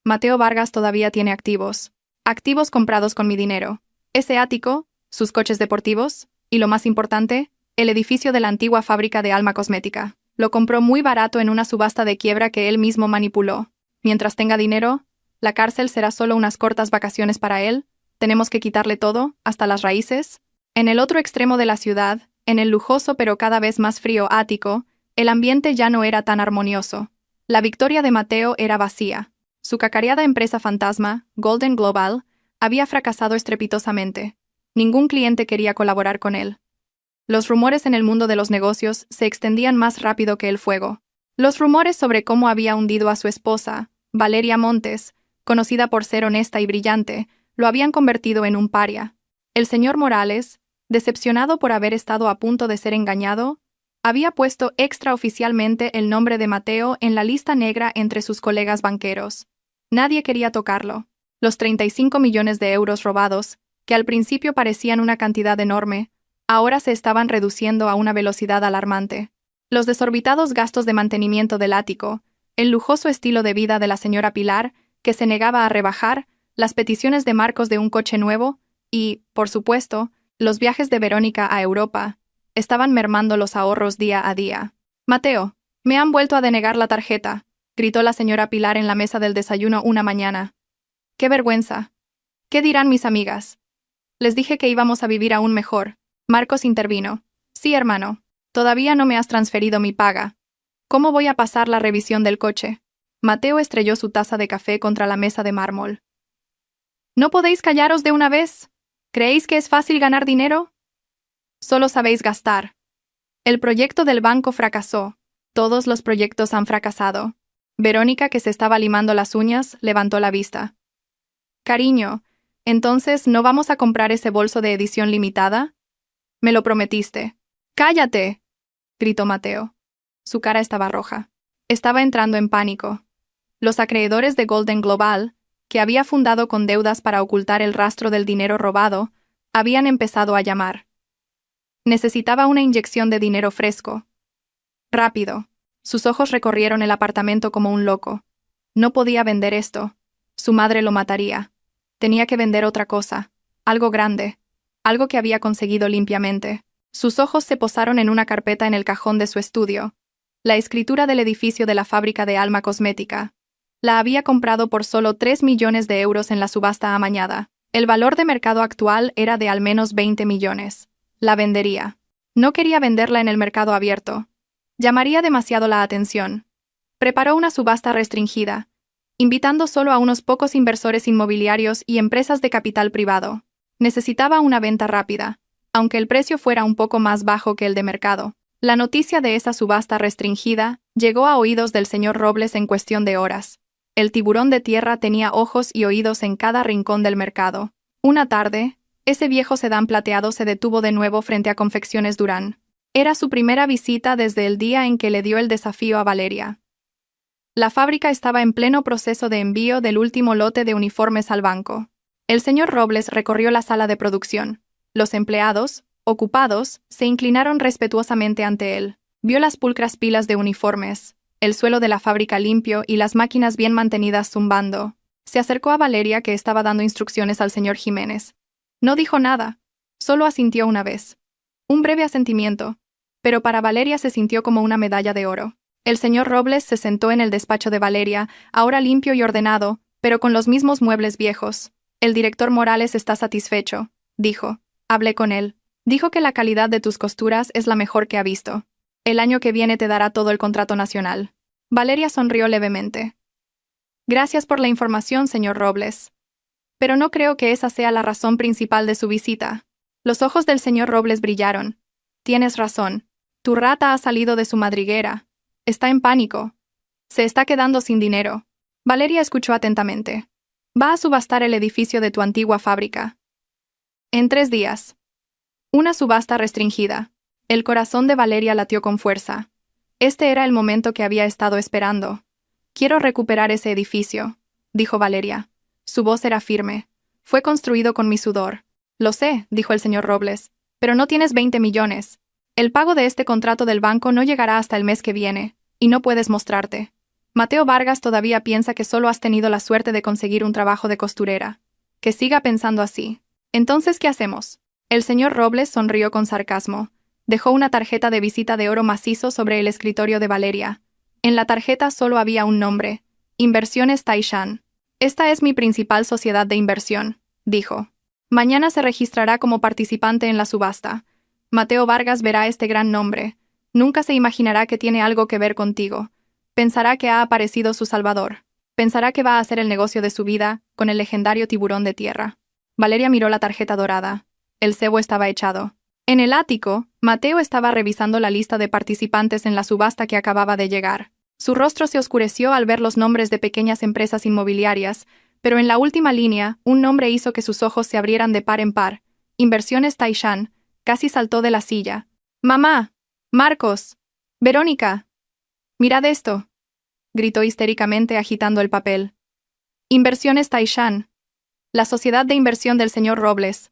«Mateo Vargas todavía tiene activos. Activos comprados con mi dinero. Ese ático, sus coches deportivos, y lo más importante, el edificio de la antigua fábrica de Alma Cosmética. Lo compró muy barato en una subasta de quiebra que él mismo manipuló. Mientras tenga dinero, la cárcel será solo unas cortas vacaciones para él. Tenemos que quitarle todo, hasta las raíces». En el otro extremo de la ciudad, en el lujoso pero cada vez más frío ático, el ambiente ya no era tan armonioso. La victoria de Mateo era vacía. Su cacareada empresa fantasma, Golden Global, había fracasado estrepitosamente. Ningún cliente quería colaborar con él. Los rumores en el mundo de los negocios se extendían más rápido que el fuego. Los rumores sobre cómo había hundido a su esposa, Valeria Montes, conocida por ser honesta y brillante, lo habían convertido en un paria. El señor Morales, decepcionado por haber estado a punto de ser engañado, había puesto extraoficialmente el nombre de Mateo en la lista negra entre sus colegas banqueros. Nadie quería tocarlo. Los 35 millones de euros robados, que al principio parecían una cantidad enorme, ahora se estaban reduciendo a una velocidad alarmante. Los desorbitados gastos de mantenimiento del ático, el lujoso estilo de vida de la señora Pilar, que se negaba a rebajar, las peticiones de Marcos de un coche nuevo y, por supuesto, los viajes de Verónica a Europa, estaban mermando los ahorros día a día. «Mateo, me han vuelto a denegar la tarjeta», gritó la señora Pilar en la mesa del desayuno una mañana. «¡Qué vergüenza! ¿Qué dirán mis amigas? Les dije que íbamos a vivir aún mejor». Marcos intervino. «Sí, hermano. Todavía no me has transferido mi paga. ¿Cómo voy a pasar la revisión del coche?» Mateo estrelló su taza de café contra la mesa de mármol. «¿No podéis callaros de una vez? ¿Creéis que es fácil ganar dinero? Solo sabéis gastar. El proyecto del banco fracasó. Todos los proyectos han fracasado». Verónica, que se estaba limando las uñas, levantó la vista. «Cariño, ¿entonces no vamos a comprar ese bolso de edición limitada? Me lo prometiste». «¡Cállate!», gritó Mateo. Su cara estaba roja. Estaba entrando en pánico. Los acreedores de Golden Global, que había fundado con deudas para ocultar el rastro del dinero robado, habían empezado a llamar. Necesitaba una inyección de dinero fresco. Rápido. Sus ojos recorrieron el apartamento como un loco. No podía vender esto. Su madre lo mataría. Tenía que vender otra cosa. Algo grande. Algo que había conseguido limpiamente. Sus ojos se posaron en una carpeta en el cajón de su estudio. La escritura del edificio de la fábrica de Alma Cosmética. La había comprado por solo 3 millones de euros en la subasta amañada. El valor de mercado actual era de al menos 20 millones. La vendería. No quería venderla en el mercado abierto. Llamaría demasiado la atención. Preparó una subasta restringida, invitando solo a unos pocos inversores inmobiliarios y empresas de capital privado. Necesitaba una venta rápida, aunque el precio fuera un poco más bajo que el de mercado. La noticia de esa subasta restringida llegó a oídos del señor Robles en cuestión de horas. El tiburón de tierra tenía ojos y oídos en cada rincón del mercado. Una tarde, ese viejo sedán plateado se detuvo de nuevo frente a Confecciones Durán. Era su primera visita desde el día en que le dio el desafío a Valeria. La fábrica estaba en pleno proceso de envío del último lote de uniformes al banco. El señor Robles recorrió la sala de producción. Los empleados, ocupados, se inclinaron respetuosamente ante él. Vio las pulcras pilas de uniformes, el suelo de la fábrica limpio y las máquinas bien mantenidas zumbando. Se acercó a Valeria, que estaba dando instrucciones al señor Jiménez. No dijo nada, solo asintió una vez. Un breve asentimiento, pero para Valeria se sintió como una medalla de oro. El señor Robles se sentó en el despacho de Valeria, ahora limpio y ordenado, pero con los mismos muebles viejos. El director Morales está satisfecho, dijo. Hablé con él. Dijo que la calidad de tus costuras es la mejor que ha visto. El año que viene te dará todo el contrato nacional. Valeria sonrió levemente. Gracias por la información, señor Robles. Pero no creo que esa sea la razón principal de su visita. Los ojos del señor Robles brillaron. Tienes razón. Tu rata ha salido de su madriguera. Está en pánico. Se está quedando sin dinero. Valeria escuchó atentamente. Va a subastar el edificio de tu antigua fábrica. En 3 días. Una subasta restringida. El corazón de Valeria latió con fuerza. Este era el momento que había estado esperando. Quiero recuperar ese edificio, dijo Valeria. Su voz era firme. Fue construido con mi sudor. Lo sé, dijo el señor Robles, pero no tienes 20 millones. El pago de este contrato del banco no llegará hasta el mes que viene, y no puedes mostrarte. Mateo Vargas todavía piensa que solo has tenido la suerte de conseguir un trabajo de costurera. Que siga pensando así. Entonces, ¿qué hacemos? El señor Robles sonrió con sarcasmo. Dejó una tarjeta de visita de oro macizo sobre el escritorio de Valeria. En la tarjeta solo había un nombre: Inversiones Taishan. Esta es mi principal sociedad de inversión, dijo. Mañana se registrará como participante en la subasta. Mateo Vargas verá este gran nombre. Nunca se imaginará que tiene algo que ver contigo. Pensará que ha aparecido su salvador. Pensará que va a hacer el negocio de su vida con el legendario tiburón de tierra. Valeria miró la tarjeta dorada. El cebo estaba echado. En el ático, Mateo estaba revisando la lista de participantes en la subasta que acababa de llegar. Su rostro se oscureció al ver los nombres de pequeñas empresas inmobiliarias, pero en la última línea, un nombre hizo que sus ojos se abrieran de par en par. Inversiones Taishan. Casi saltó de la silla. ¡Mamá! ¡Marcos! ¡Verónica! ¡Mirad esto!, gritó histéricamente agitando el papel. Inversiones Taishan. La sociedad de inversión del señor Robles.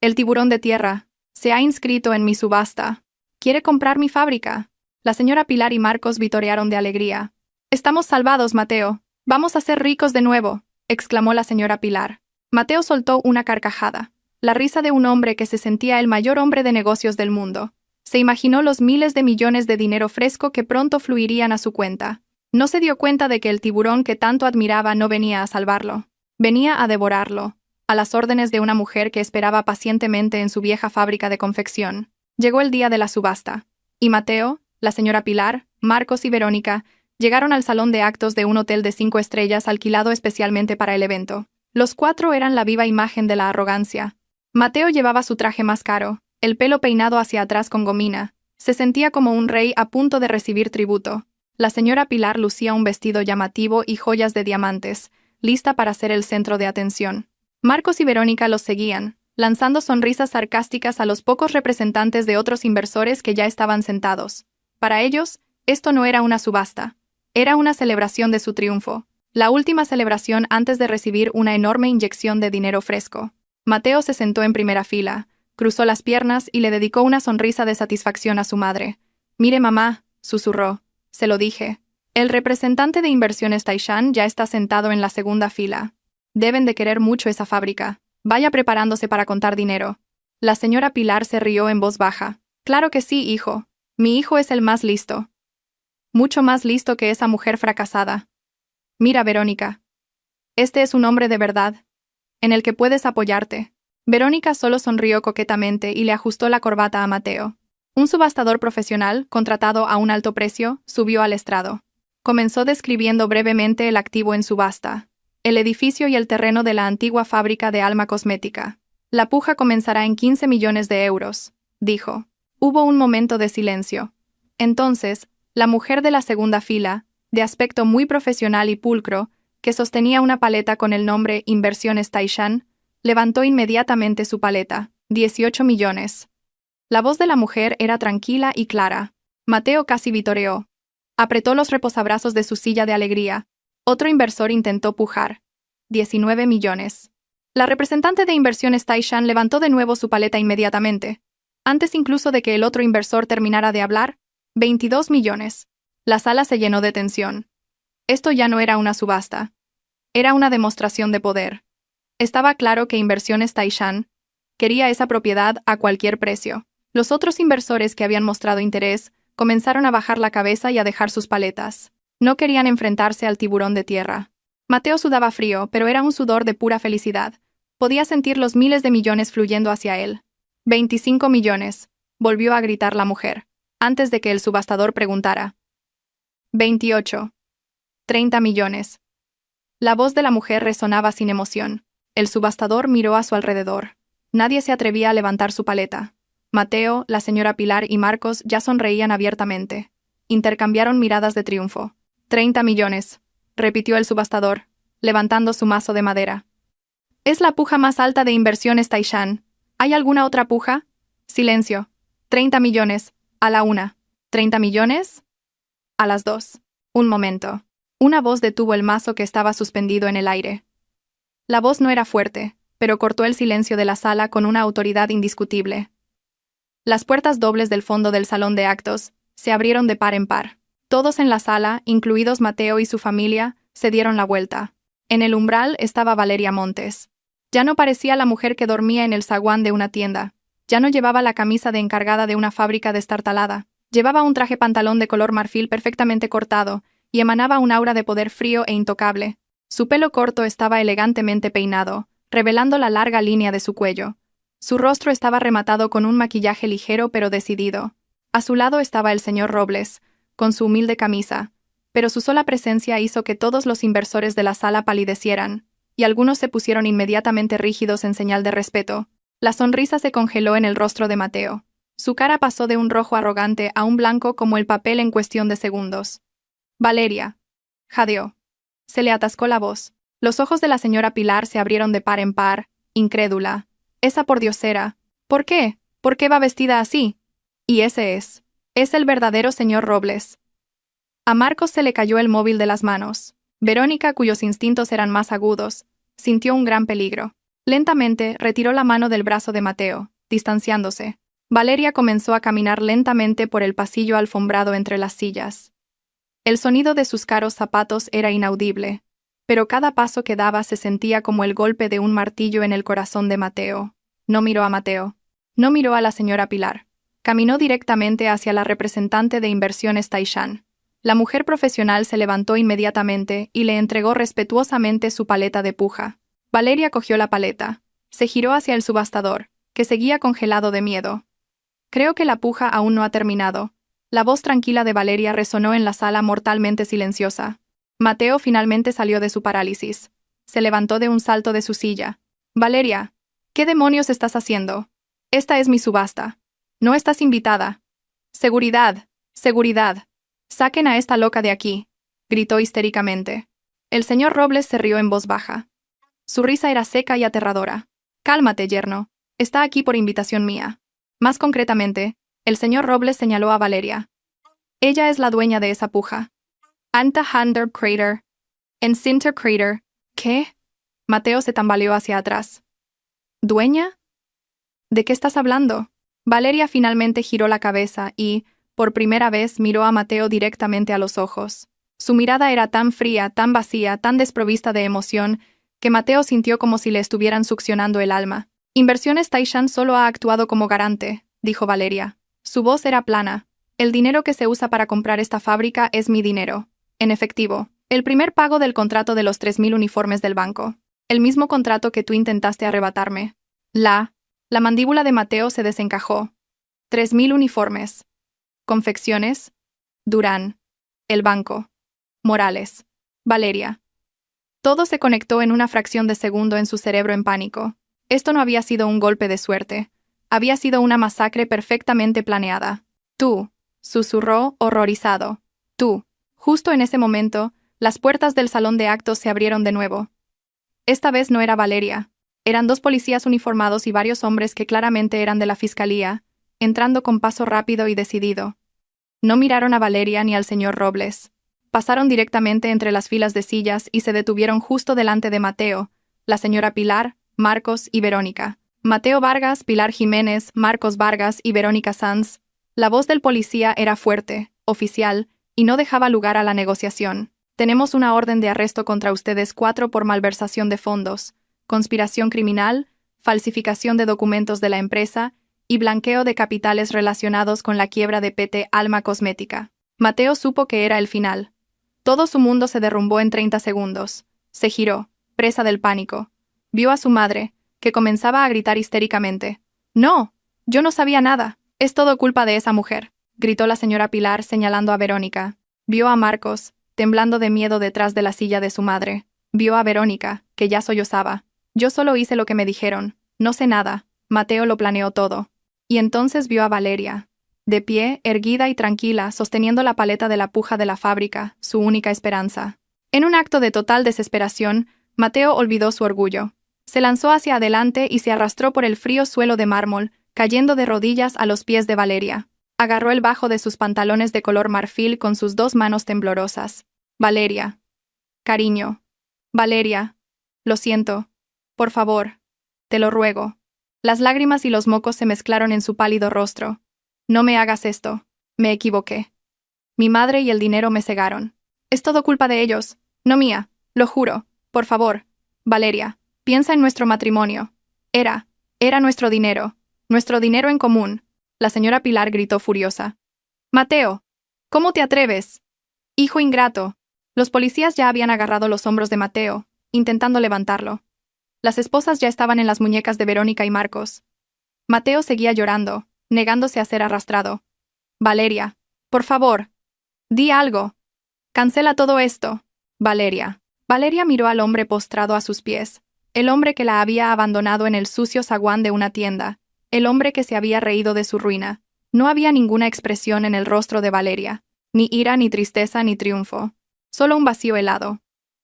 El tiburón de tierra. Se ha inscrito en mi subasta. ¿Quiere comprar mi fábrica? La señora Pilar y Marcos vitorearon de alegría. Estamos salvados, Mateo. Vamos a ser ricos de nuevo, exclamó la señora Pilar. Mateo soltó una carcajada. La risa de un hombre que se sentía el mayor hombre de negocios del mundo. Se imaginó los miles de millones de dinero fresco que pronto fluirían a su cuenta. No se dio cuenta de que el tiburón que tanto admiraba no venía a salvarlo. Venía a devorarlo, a las órdenes de una mujer que esperaba pacientemente en su vieja fábrica de confección. Llegó el día de la subasta, y Mateo, la señora Pilar, Marcos y Verónica llegaron al salón de actos de un hotel de 5 estrellas alquilado especialmente para el evento. Los 4 eran la viva imagen de la arrogancia. Mateo llevaba su traje más caro, el pelo peinado hacia atrás con gomina. Se sentía como un rey a punto de recibir tributo. La señora Pilar lucía un vestido llamativo y joyas de diamantes, lista para ser el centro de atención. Marcos y Verónica los seguían, lanzando sonrisas sarcásticas a los pocos representantes de otros inversores que ya estaban sentados. Para ellos, esto no era una subasta. Era una celebración de su triunfo, la última celebración antes de recibir una enorme inyección de dinero fresco. Mateo se sentó en primera fila, cruzó las piernas y le dedicó una sonrisa de satisfacción a su madre. «Mire, mamá», susurró. «Se lo dije. El representante de Inversiones Taishan ya está sentado en la segunda fila. Deben de querer mucho esa fábrica. Vaya preparándose para contar dinero». La señora Pilar se rió en voz baja. «Claro que sí, hijo. Mi hijo es el más listo. Mucho más listo que esa mujer fracasada. Mira, Verónica. Este es un hombre de verdad, en el que puedes apoyarte». Verónica solo sonrió coquetamente y le ajustó la corbata a Mateo. Un subastador profesional, contratado a un alto precio, subió al estrado. Comenzó describiendo brevemente el activo en subasta: el edificio y el terreno de la antigua fábrica de Alma Cosmética. «La puja comenzará en 15 millones de euros», dijo. Hubo un momento de silencio. Entonces, la mujer de la segunda fila, de aspecto muy profesional y pulcro, que sostenía una paleta con el nombre Inversiones Taishan, levantó inmediatamente su paleta. 18 millones. La voz de la mujer era tranquila y clara. Mateo casi vitoreó. Apretó los reposabrazos de su silla de alegría. Otro inversor intentó pujar. 19 millones. La representante de inversiones Taishan levantó de nuevo su paleta inmediatamente. Antes incluso de que el otro inversor terminara de hablar, 22 millones. La sala se llenó de tensión. Esto ya no era una subasta. Era una demostración de poder. Estaba claro que Inversiones Taishan quería esa propiedad a cualquier precio. Los otros inversores que habían mostrado interés comenzaron a bajar la cabeza y a dejar sus paletas. No querían enfrentarse al tiburón de tierra. Mateo sudaba frío, pero era un sudor de pura felicidad. Podía sentir los miles de millones fluyendo hacia él. 25 millones, volvió a gritar la mujer, antes de que el subastador preguntara. 28. 30 millones. La voz de la mujer resonaba sin emoción. El subastador miró a su alrededor. Nadie se atrevía a levantar su paleta. Mateo, la señora Pilar y Marcos ya sonreían abiertamente. Intercambiaron miradas de triunfo. 30 millones, repitió el subastador, levantando su mazo de madera. Es la puja más alta de Inversiones Taishan. ¿Hay alguna otra puja? Silencio. 30 millones. A la una. ¿30 millones? A las dos. Un momento. Una voz detuvo el mazo que estaba suspendido en el aire. La voz no era fuerte, pero cortó el silencio de la sala con una autoridad indiscutible. Las puertas dobles del fondo del salón de actos se abrieron de par en par. Todos en la sala, incluidos Mateo y su familia, se dieron la vuelta. En el umbral estaba Valeria Montes. Ya no parecía la mujer que dormía en el zaguán de una tienda. Ya no llevaba la camisa de encargada de una fábrica destartalada. Llevaba un traje pantalón de color marfil perfectamente cortado y emanaba un aura de poder frío e intocable. Su pelo corto estaba elegantemente peinado, revelando la larga línea de su cuello. Su rostro estaba rematado con un maquillaje ligero pero decidido. A su lado estaba el señor Robles, con su humilde camisa, pero su sola presencia hizo que todos los inversores de la sala palidecieran, y algunos se pusieron inmediatamente rígidos en señal de respeto. La sonrisa se congeló en el rostro de Mateo. Su cara pasó de un rojo arrogante a un blanco como el papel en cuestión de segundos. Valeria. Jadeó. Se le atascó la voz. Los ojos de la señora Pilar se abrieron de par en par, incrédula. Esa pordiosera. ¿Por qué? ¿Por qué va vestida así? Y ese es el verdadero señor Robles. A Marcos se le cayó el móvil de las manos. Verónica, cuyos instintos eran más agudos, sintió un gran peligro. Lentamente retiró la mano del brazo de Mateo, distanciándose. Valeria comenzó a caminar lentamente por el pasillo alfombrado entre las sillas. El sonido de sus caros zapatos era inaudible, pero cada paso que daba se sentía como el golpe de un martillo en el corazón de Mateo. No miró a Mateo. No miró a la señora Pilar. Caminó directamente hacia la representante de Inversiones Taishan. La mujer profesional se levantó inmediatamente y le entregó respetuosamente su paleta de puja. Valeria cogió la paleta. Se giró hacia el subastador, que seguía congelado de miedo. Creo que la puja aún no ha terminado. La voz tranquila de Valeria resonó en la sala mortalmente silenciosa. Mateo finalmente salió de su parálisis. Se levantó de un salto de su silla. Valeria, ¿qué demonios estás haciendo? Esta es mi subasta. No estás invitada. Seguridad, seguridad. Saquen a esta loca de aquí, gritó histéricamente. El señor Robles se rió en voz baja. Su risa era seca y aterradora. Cálmate, yerno. Está aquí por invitación mía. Más concretamente, el señor Robles señaló a Valeria. Ella es la dueña de esa puja. Anta Hander Crater. En Sinter Crater. ¿Qué? Mateo se tambaleó hacia atrás. ¿Dueña? ¿De qué estás hablando? Valeria finalmente giró la cabeza y, por primera vez, miró a Mateo directamente a los ojos. Su mirada era tan fría, tan vacía, tan desprovista de emoción, que Mateo sintió como si le estuvieran succionando el alma. Inversiones Taishan solo ha actuado como garante, dijo Valeria. Su voz era plana. El dinero que se usa para comprar esta fábrica es mi dinero. En efectivo, el primer pago del contrato de los 3.000 uniformes del banco. El mismo contrato que tú intentaste arrebatarme. La mandíbula de Mateo se desencajó. 3.000 uniformes. Confecciones. Durán. El banco. Morales. Valeria. Todo se conectó en una fracción de segundo en su cerebro en pánico. Esto no había sido un golpe de suerte. Había sido una masacre perfectamente planeada. Tú, susurró horrorizado. Tú. Justo en ese momento, las puertas del salón de actos se abrieron de nuevo. Esta vez no era Valeria. Eran 2 policías uniformados y varios hombres que claramente eran de la fiscalía, entrando con paso rápido y decidido. No miraron a Valeria ni al señor Robles. Pasaron directamente entre las filas de sillas y se detuvieron justo delante de Mateo, la señora Pilar, Marcos y Verónica. Mateo Vargas, Pilar Jiménez, Marcos Vargas y Verónica Sanz. La voz del policía era fuerte, oficial, y no dejaba lugar a la negociación. Tenemos una orden de arresto contra ustedes 4 por malversación de fondos, conspiración criminal, falsificación de documentos de la empresa y blanqueo de capitales relacionados con la quiebra de PT Alma Cosmética. Mateo supo que era el final. Todo su mundo se derrumbó en 30 segundos. Se giró, presa del pánico. Vio a su madre, que comenzaba a gritar histéricamente. «¡No! Yo no sabía nada. Es todo culpa de esa mujer», gritó la señora Pilar señalando a Verónica. Vio a Marcos, temblando de miedo detrás de la silla de su madre. Vio a Verónica, que ya sollozaba. «Yo solo hice lo que me dijeron. No sé nada. Mateo lo planeó todo». Y entonces vio a Valeria, de pie, erguida y tranquila, sosteniendo la paleta de la puja de la fábrica, su única esperanza. En un acto de total desesperación, Mateo olvidó su orgullo. Se lanzó hacia adelante y se arrastró por el frío suelo de mármol, cayendo de rodillas a los pies de Valeria. Agarró el bajo de sus pantalones de color marfil con sus 2 manos temblorosas. «Valeria. Cariño. Valeria. Lo siento. Por favor. Te lo ruego». Las lágrimas y los mocos se mezclaron en su pálido rostro. «No me hagas esto. Me equivoqué. Mi madre y el dinero me cegaron. Es todo culpa de ellos, no mía, lo juro. Por favor, Valeria, piensa en nuestro matrimonio. Era nuestro dinero en común». La señora Pilar gritó furiosa. «Mateo, ¿cómo te atreves? Hijo ingrato». Los policías ya habían agarrado los hombros de Mateo, intentando levantarlo. Las esposas ya estaban en las muñecas de Verónica y Marcos. Mateo seguía llorando, negándose a ser arrastrado. «Valeria, por favor, di algo. Cancela todo esto. Valeria». Valeria miró al hombre postrado a sus pies, el hombre que la había abandonado en el sucio zaguán de una tienda, el hombre que se había reído de su ruina. No había ninguna expresión en el rostro de Valeria, ni ira, ni tristeza, ni triunfo. Solo un vacío helado.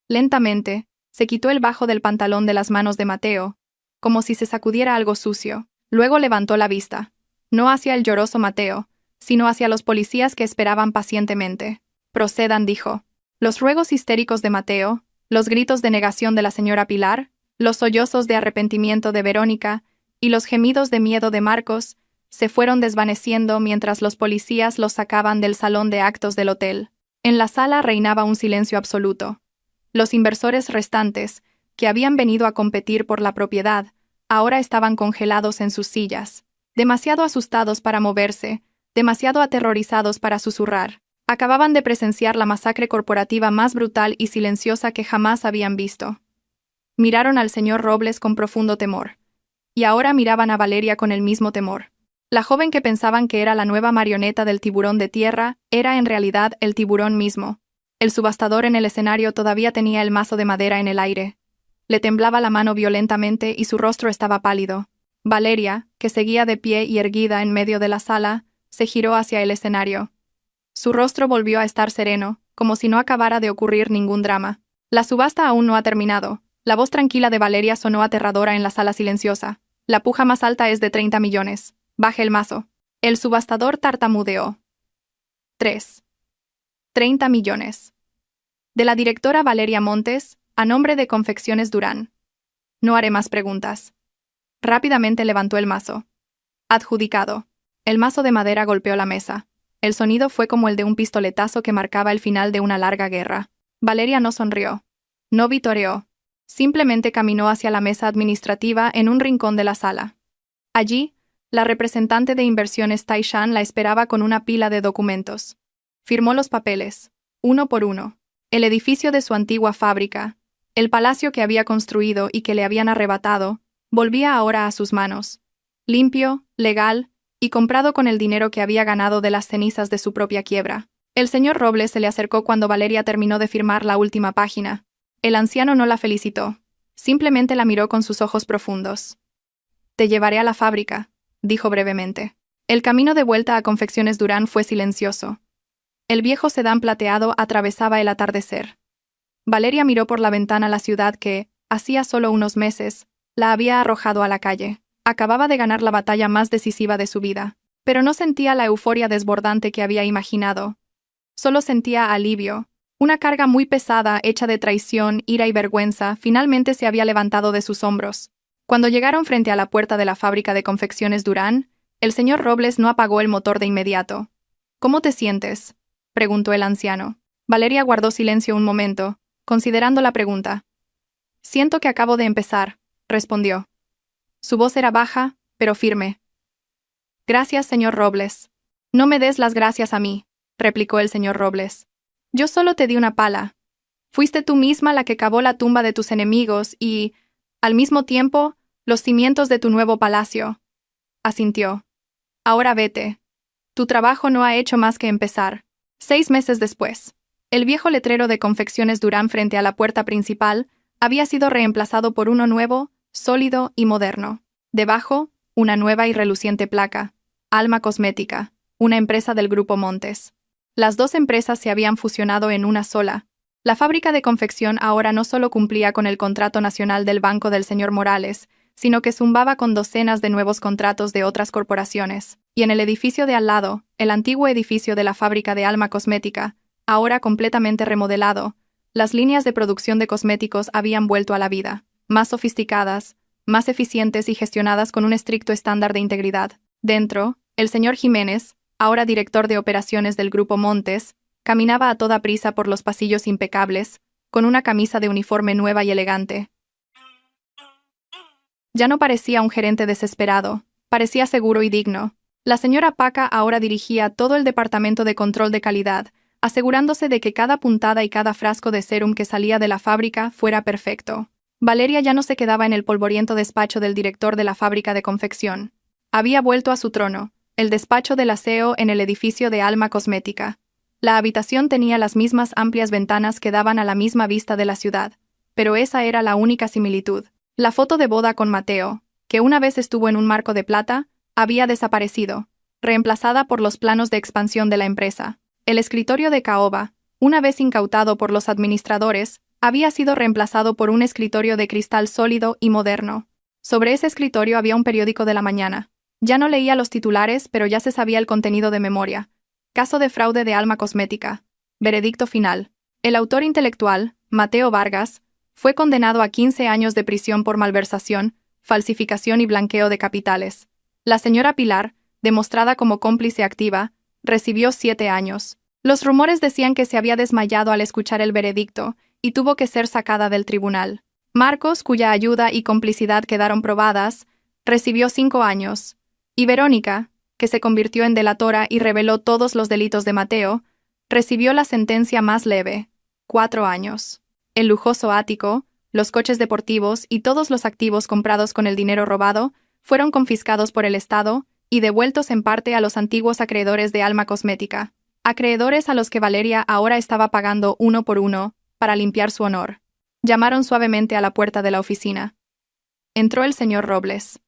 Lentamente, se quitó el bajo del pantalón de las manos de Mateo, como si se sacudiera algo sucio. Luego levantó la vista, no hacia el lloroso Mateo, sino hacia los policías que esperaban pacientemente. «Procedan», dijo. Los ruegos histéricos de Mateo, los gritos de negación de la señora Pilar, los sollozos de arrepentimiento de Verónica y los gemidos de miedo de Marcos se fueron desvaneciendo mientras los policías los sacaban del salón de actos del hotel. En la sala reinaba un silencio absoluto. Los inversores restantes, que habían venido a competir por la propiedad, ahora estaban congelados en sus sillas, demasiado asustados para moverse, demasiado aterrorizados para susurrar. Acababan de presenciar la masacre corporativa más brutal y silenciosa que jamás habían visto. Miraron al señor Robles con profundo temor. Y ahora miraban a Valeria con el mismo temor. La joven que pensaban que era la nueva marioneta del tiburón de tierra era en realidad el tiburón mismo. El subastador en el escenario todavía tenía el mazo de madera en el aire. Le temblaba la mano violentamente y su rostro estaba pálido. Valeria, que seguía de pie y erguida en medio de la sala, se giró hacia el escenario. Su rostro volvió a estar sereno, como si no acabara de ocurrir ningún drama. «La subasta aún no ha terminado». La voz tranquila de Valeria sonó aterradora en la sala silenciosa. «La puja más alta es de 30 millones. Baje el mazo». El subastador tartamudeó. 3. 30 millones. De la directora Valeria Montes, a nombre de Confecciones Durán. No haré más preguntas. Rápidamente levantó el mazo. Adjudicado. El mazo de madera golpeó la mesa. El sonido fue como el de un pistoletazo que marcaba el final de una larga guerra. Valeria no sonrió. No vitoreó. Simplemente caminó hacia la mesa administrativa en un rincón de la sala. Allí, la representante de inversiones Taishan la esperaba con una pila de documentos. Firmó los papeles, uno por uno. El edificio de su antigua fábrica, el palacio que había construido y que le habían arrebatado, volvía ahora a sus manos. Limpio, legal y comprado con el dinero que había ganado de las cenizas de su propia quiebra. El señor Robles se le acercó cuando Valeria terminó de firmar la última página. El anciano no la felicitó. Simplemente la miró con sus ojos profundos. «Te llevaré a la fábrica», dijo brevemente. El camino de vuelta a Confecciones Durán fue silencioso. El viejo sedán plateado atravesaba el atardecer. Valeria miró por la ventana la ciudad que, hacía solo unos meses, la había arrojado a la calle. Acababa de ganar la batalla más decisiva de su vida. Pero no sentía la euforia desbordante que había imaginado. Solo sentía alivio. Una carga muy pesada, hecha de traición, ira y vergüenza, finalmente se había levantado de sus hombros. Cuando llegaron frente a la puerta de la fábrica de confecciones Durán, el señor Robles no apagó el motor de inmediato. «¿Cómo te sientes?», preguntó el anciano. Valeria guardó silencio un momento, considerando la pregunta. «Siento que acabo de empezar», respondió. Su voz era baja, pero firme. «Gracias, señor Robles». «No me des las gracias a mí», replicó el señor Robles. «Yo solo te di una pala. Fuiste tú misma la que cavó la tumba de tus enemigos y, al mismo tiempo, los cimientos de tu nuevo palacio». Asintió. «Ahora vete. Tu trabajo no ha hecho más que empezar». 6 meses después, el viejo letrero de confecciones Durán frente a la puerta principal había sido reemplazado por uno nuevo, sólido y moderno. Debajo, una nueva y reluciente placa: Alma Cosmética, una empresa del Grupo Montes. Las dos empresas se habían fusionado en una sola. La fábrica de confección ahora no solo cumplía con el contrato nacional del Banco del señor Morales, sino que zumbaba con docenas de nuevos contratos de otras corporaciones. Y en el edificio de al lado, el antiguo edificio de la fábrica de Alma Cosmética, ahora completamente remodelado, las líneas de producción de cosméticos habían vuelto a la vida, más sofisticadas, más eficientes y gestionadas con un estricto estándar de integridad. Dentro, el señor Jiménez, ahora director de operaciones del Grupo Montes, caminaba a toda prisa por los pasillos impecables, con una camisa de uniforme nueva y elegante. Ya no parecía un gerente desesperado, parecía seguro y digno. La señora Paca ahora dirigía todo el departamento de control de calidad, asegurándose de que cada puntada y cada frasco de sérum que salía de la fábrica fuera perfecto. Valeria ya no se quedaba en el polvoriento despacho del director de la fábrica de confección. Había vuelto a su trono, el despacho del aseo en el edificio de Alma Cosmética. La habitación tenía las mismas amplias ventanas que daban a la misma vista de la ciudad, pero esa era la única similitud. La foto de boda con Mateo, que una vez estuvo en un marco de plata, había desaparecido, reemplazada por los planos de expansión de la empresa. El escritorio de caoba, una vez incautado por los administradores, había sido reemplazado por un escritorio de cristal sólido y moderno. Sobre ese escritorio había un periódico de la mañana. Ya no leía los titulares, pero ya se sabía el contenido de memoria. Caso de fraude de Alma Cosmética. Veredicto final. El autor intelectual, Mateo Vargas, fue condenado a 15 años de prisión por malversación, falsificación y blanqueo de capitales. La señora Pilar, demostrada como cómplice activa, recibió 7 años. Los rumores decían que se había desmayado al escuchar el veredicto y tuvo que ser sacada del tribunal. Marcos, cuya ayuda y complicidad quedaron probadas, recibió 5 años. Y Verónica, que se convirtió en delatora y reveló todos los delitos de Mateo, recibió la sentencia más leve: 4 años. El lujoso ático, los coches deportivos y todos los activos comprados con el dinero robado fueron confiscados por el Estado y devueltos en parte a los antiguos acreedores de Alma Cosmética, acreedores a los que Valeria ahora estaba pagando uno por uno para limpiar su honor. Llamaron suavemente a la puerta de la oficina. Entró el señor Robles.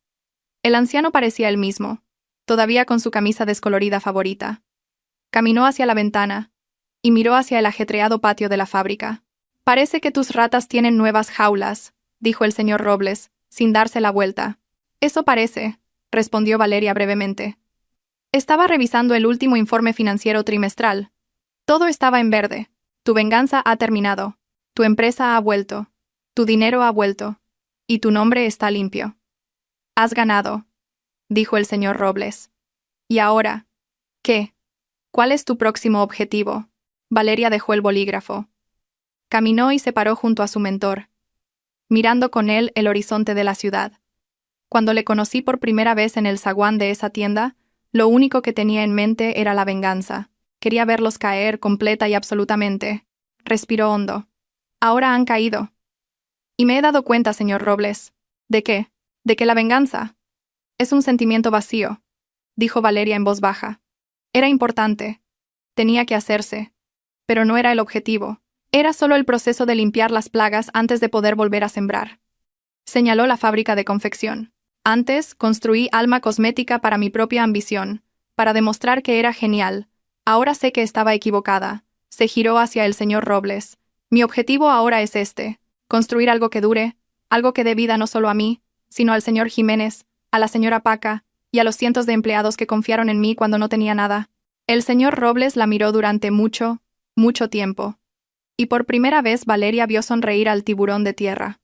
El anciano parecía el mismo, todavía con su camisa descolorida favorita. Caminó hacia la ventana y miró hacia el ajetreado patio de la fábrica. «Parece que tus ratas tienen nuevas jaulas», dijo el señor Robles, sin darse la vuelta. «Eso parece», respondió Valeria brevemente. Estaba revisando el último informe financiero trimestral. Todo estaba en verde. Tu venganza ha terminado. Tu empresa ha vuelto. Tu dinero ha vuelto. Y tu nombre está limpio. Has ganado», dijo el señor Robles. «¿Y ahora? ¿Qué? ¿Cuál es tu próximo objetivo?» Valeria dejó el bolígrafo. Caminó y se paró junto a su mentor, mirando con él el horizonte de la ciudad. Cuando le conocí por primera vez en el zaguán de esa tienda, lo único que tenía en mente era la venganza. Quería verlos caer completa y absolutamente. Respiró hondo. Ahora han caído. Y me he dado cuenta, señor Robles. ¿De qué? De que la venganza es un sentimiento vacío, dijo Valeria en voz baja. Era importante. Tenía que hacerse. Pero no era el objetivo. Era solo el proceso de limpiar las plagas antes de poder volver a sembrar. Señaló la fábrica de confección. Antes, construí Alma Cosmética para mi propia ambición, para demostrar que era genial. Ahora sé que estaba equivocada. Se giró hacia el señor Robles. Mi objetivo ahora es este: construir algo que dure, algo que dé vida no solo a mí, sino al señor Jiménez, a la señora Paca y a los cientos de empleados que confiaron en mí cuando no tenía nada. El señor Robles la miró durante mucho tiempo. Y por primera vez Valeria vio sonreír al tiburón de tierra.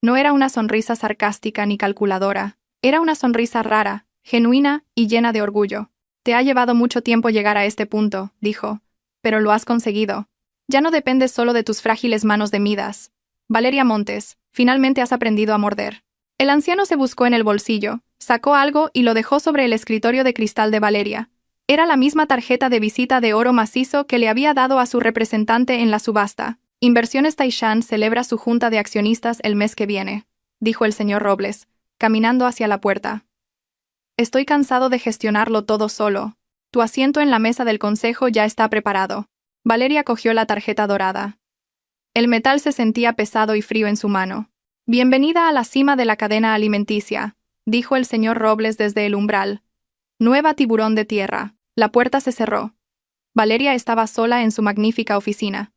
No era una sonrisa sarcástica ni calculadora, era una sonrisa rara, genuina y llena de orgullo. Te ha llevado mucho tiempo llegar a este punto, dijo, pero lo has conseguido. Ya no dependes solo de tus frágiles manos de Midas. Valeria Montes, finalmente has aprendido a morder. El anciano se buscó en el bolsillo, sacó algo y lo dejó sobre el escritorio de cristal de Valeria. Era la misma tarjeta de visita de oro macizo que le había dado a su representante en la subasta. Inversiones Taishan celebra su junta de accionistas el mes que viene, dijo el señor Robles, caminando hacia la puerta. Estoy cansado de gestionarlo todo solo. Tu asiento en la mesa del consejo ya está preparado. Valeria cogió la tarjeta dorada. El metal se sentía pesado y frío en su mano. Bienvenida a la cima de la cadena alimenticia, dijo el señor Robles desde el umbral. Nueva tiburón de tierra. La puerta se cerró. Valeria estaba sola en su magnífica oficina.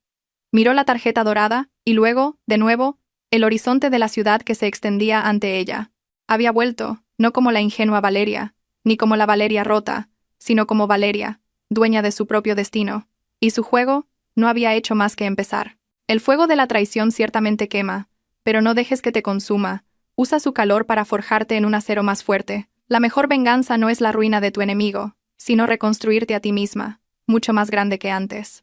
Miró la tarjeta dorada, y luego, de nuevo, el horizonte de la ciudad que se extendía ante ella. Había vuelto, no como la ingenua Valeria, ni como la Valeria rota, sino como Valeria, dueña de su propio destino. Y su juego no había hecho más que empezar. El fuego de la traición ciertamente quema, pero no dejes que te consuma. Usa su calor para forjarte en un acero más fuerte. La mejor venganza no es la ruina de tu enemigo, sino reconstruirte a ti misma, mucho más grande que antes.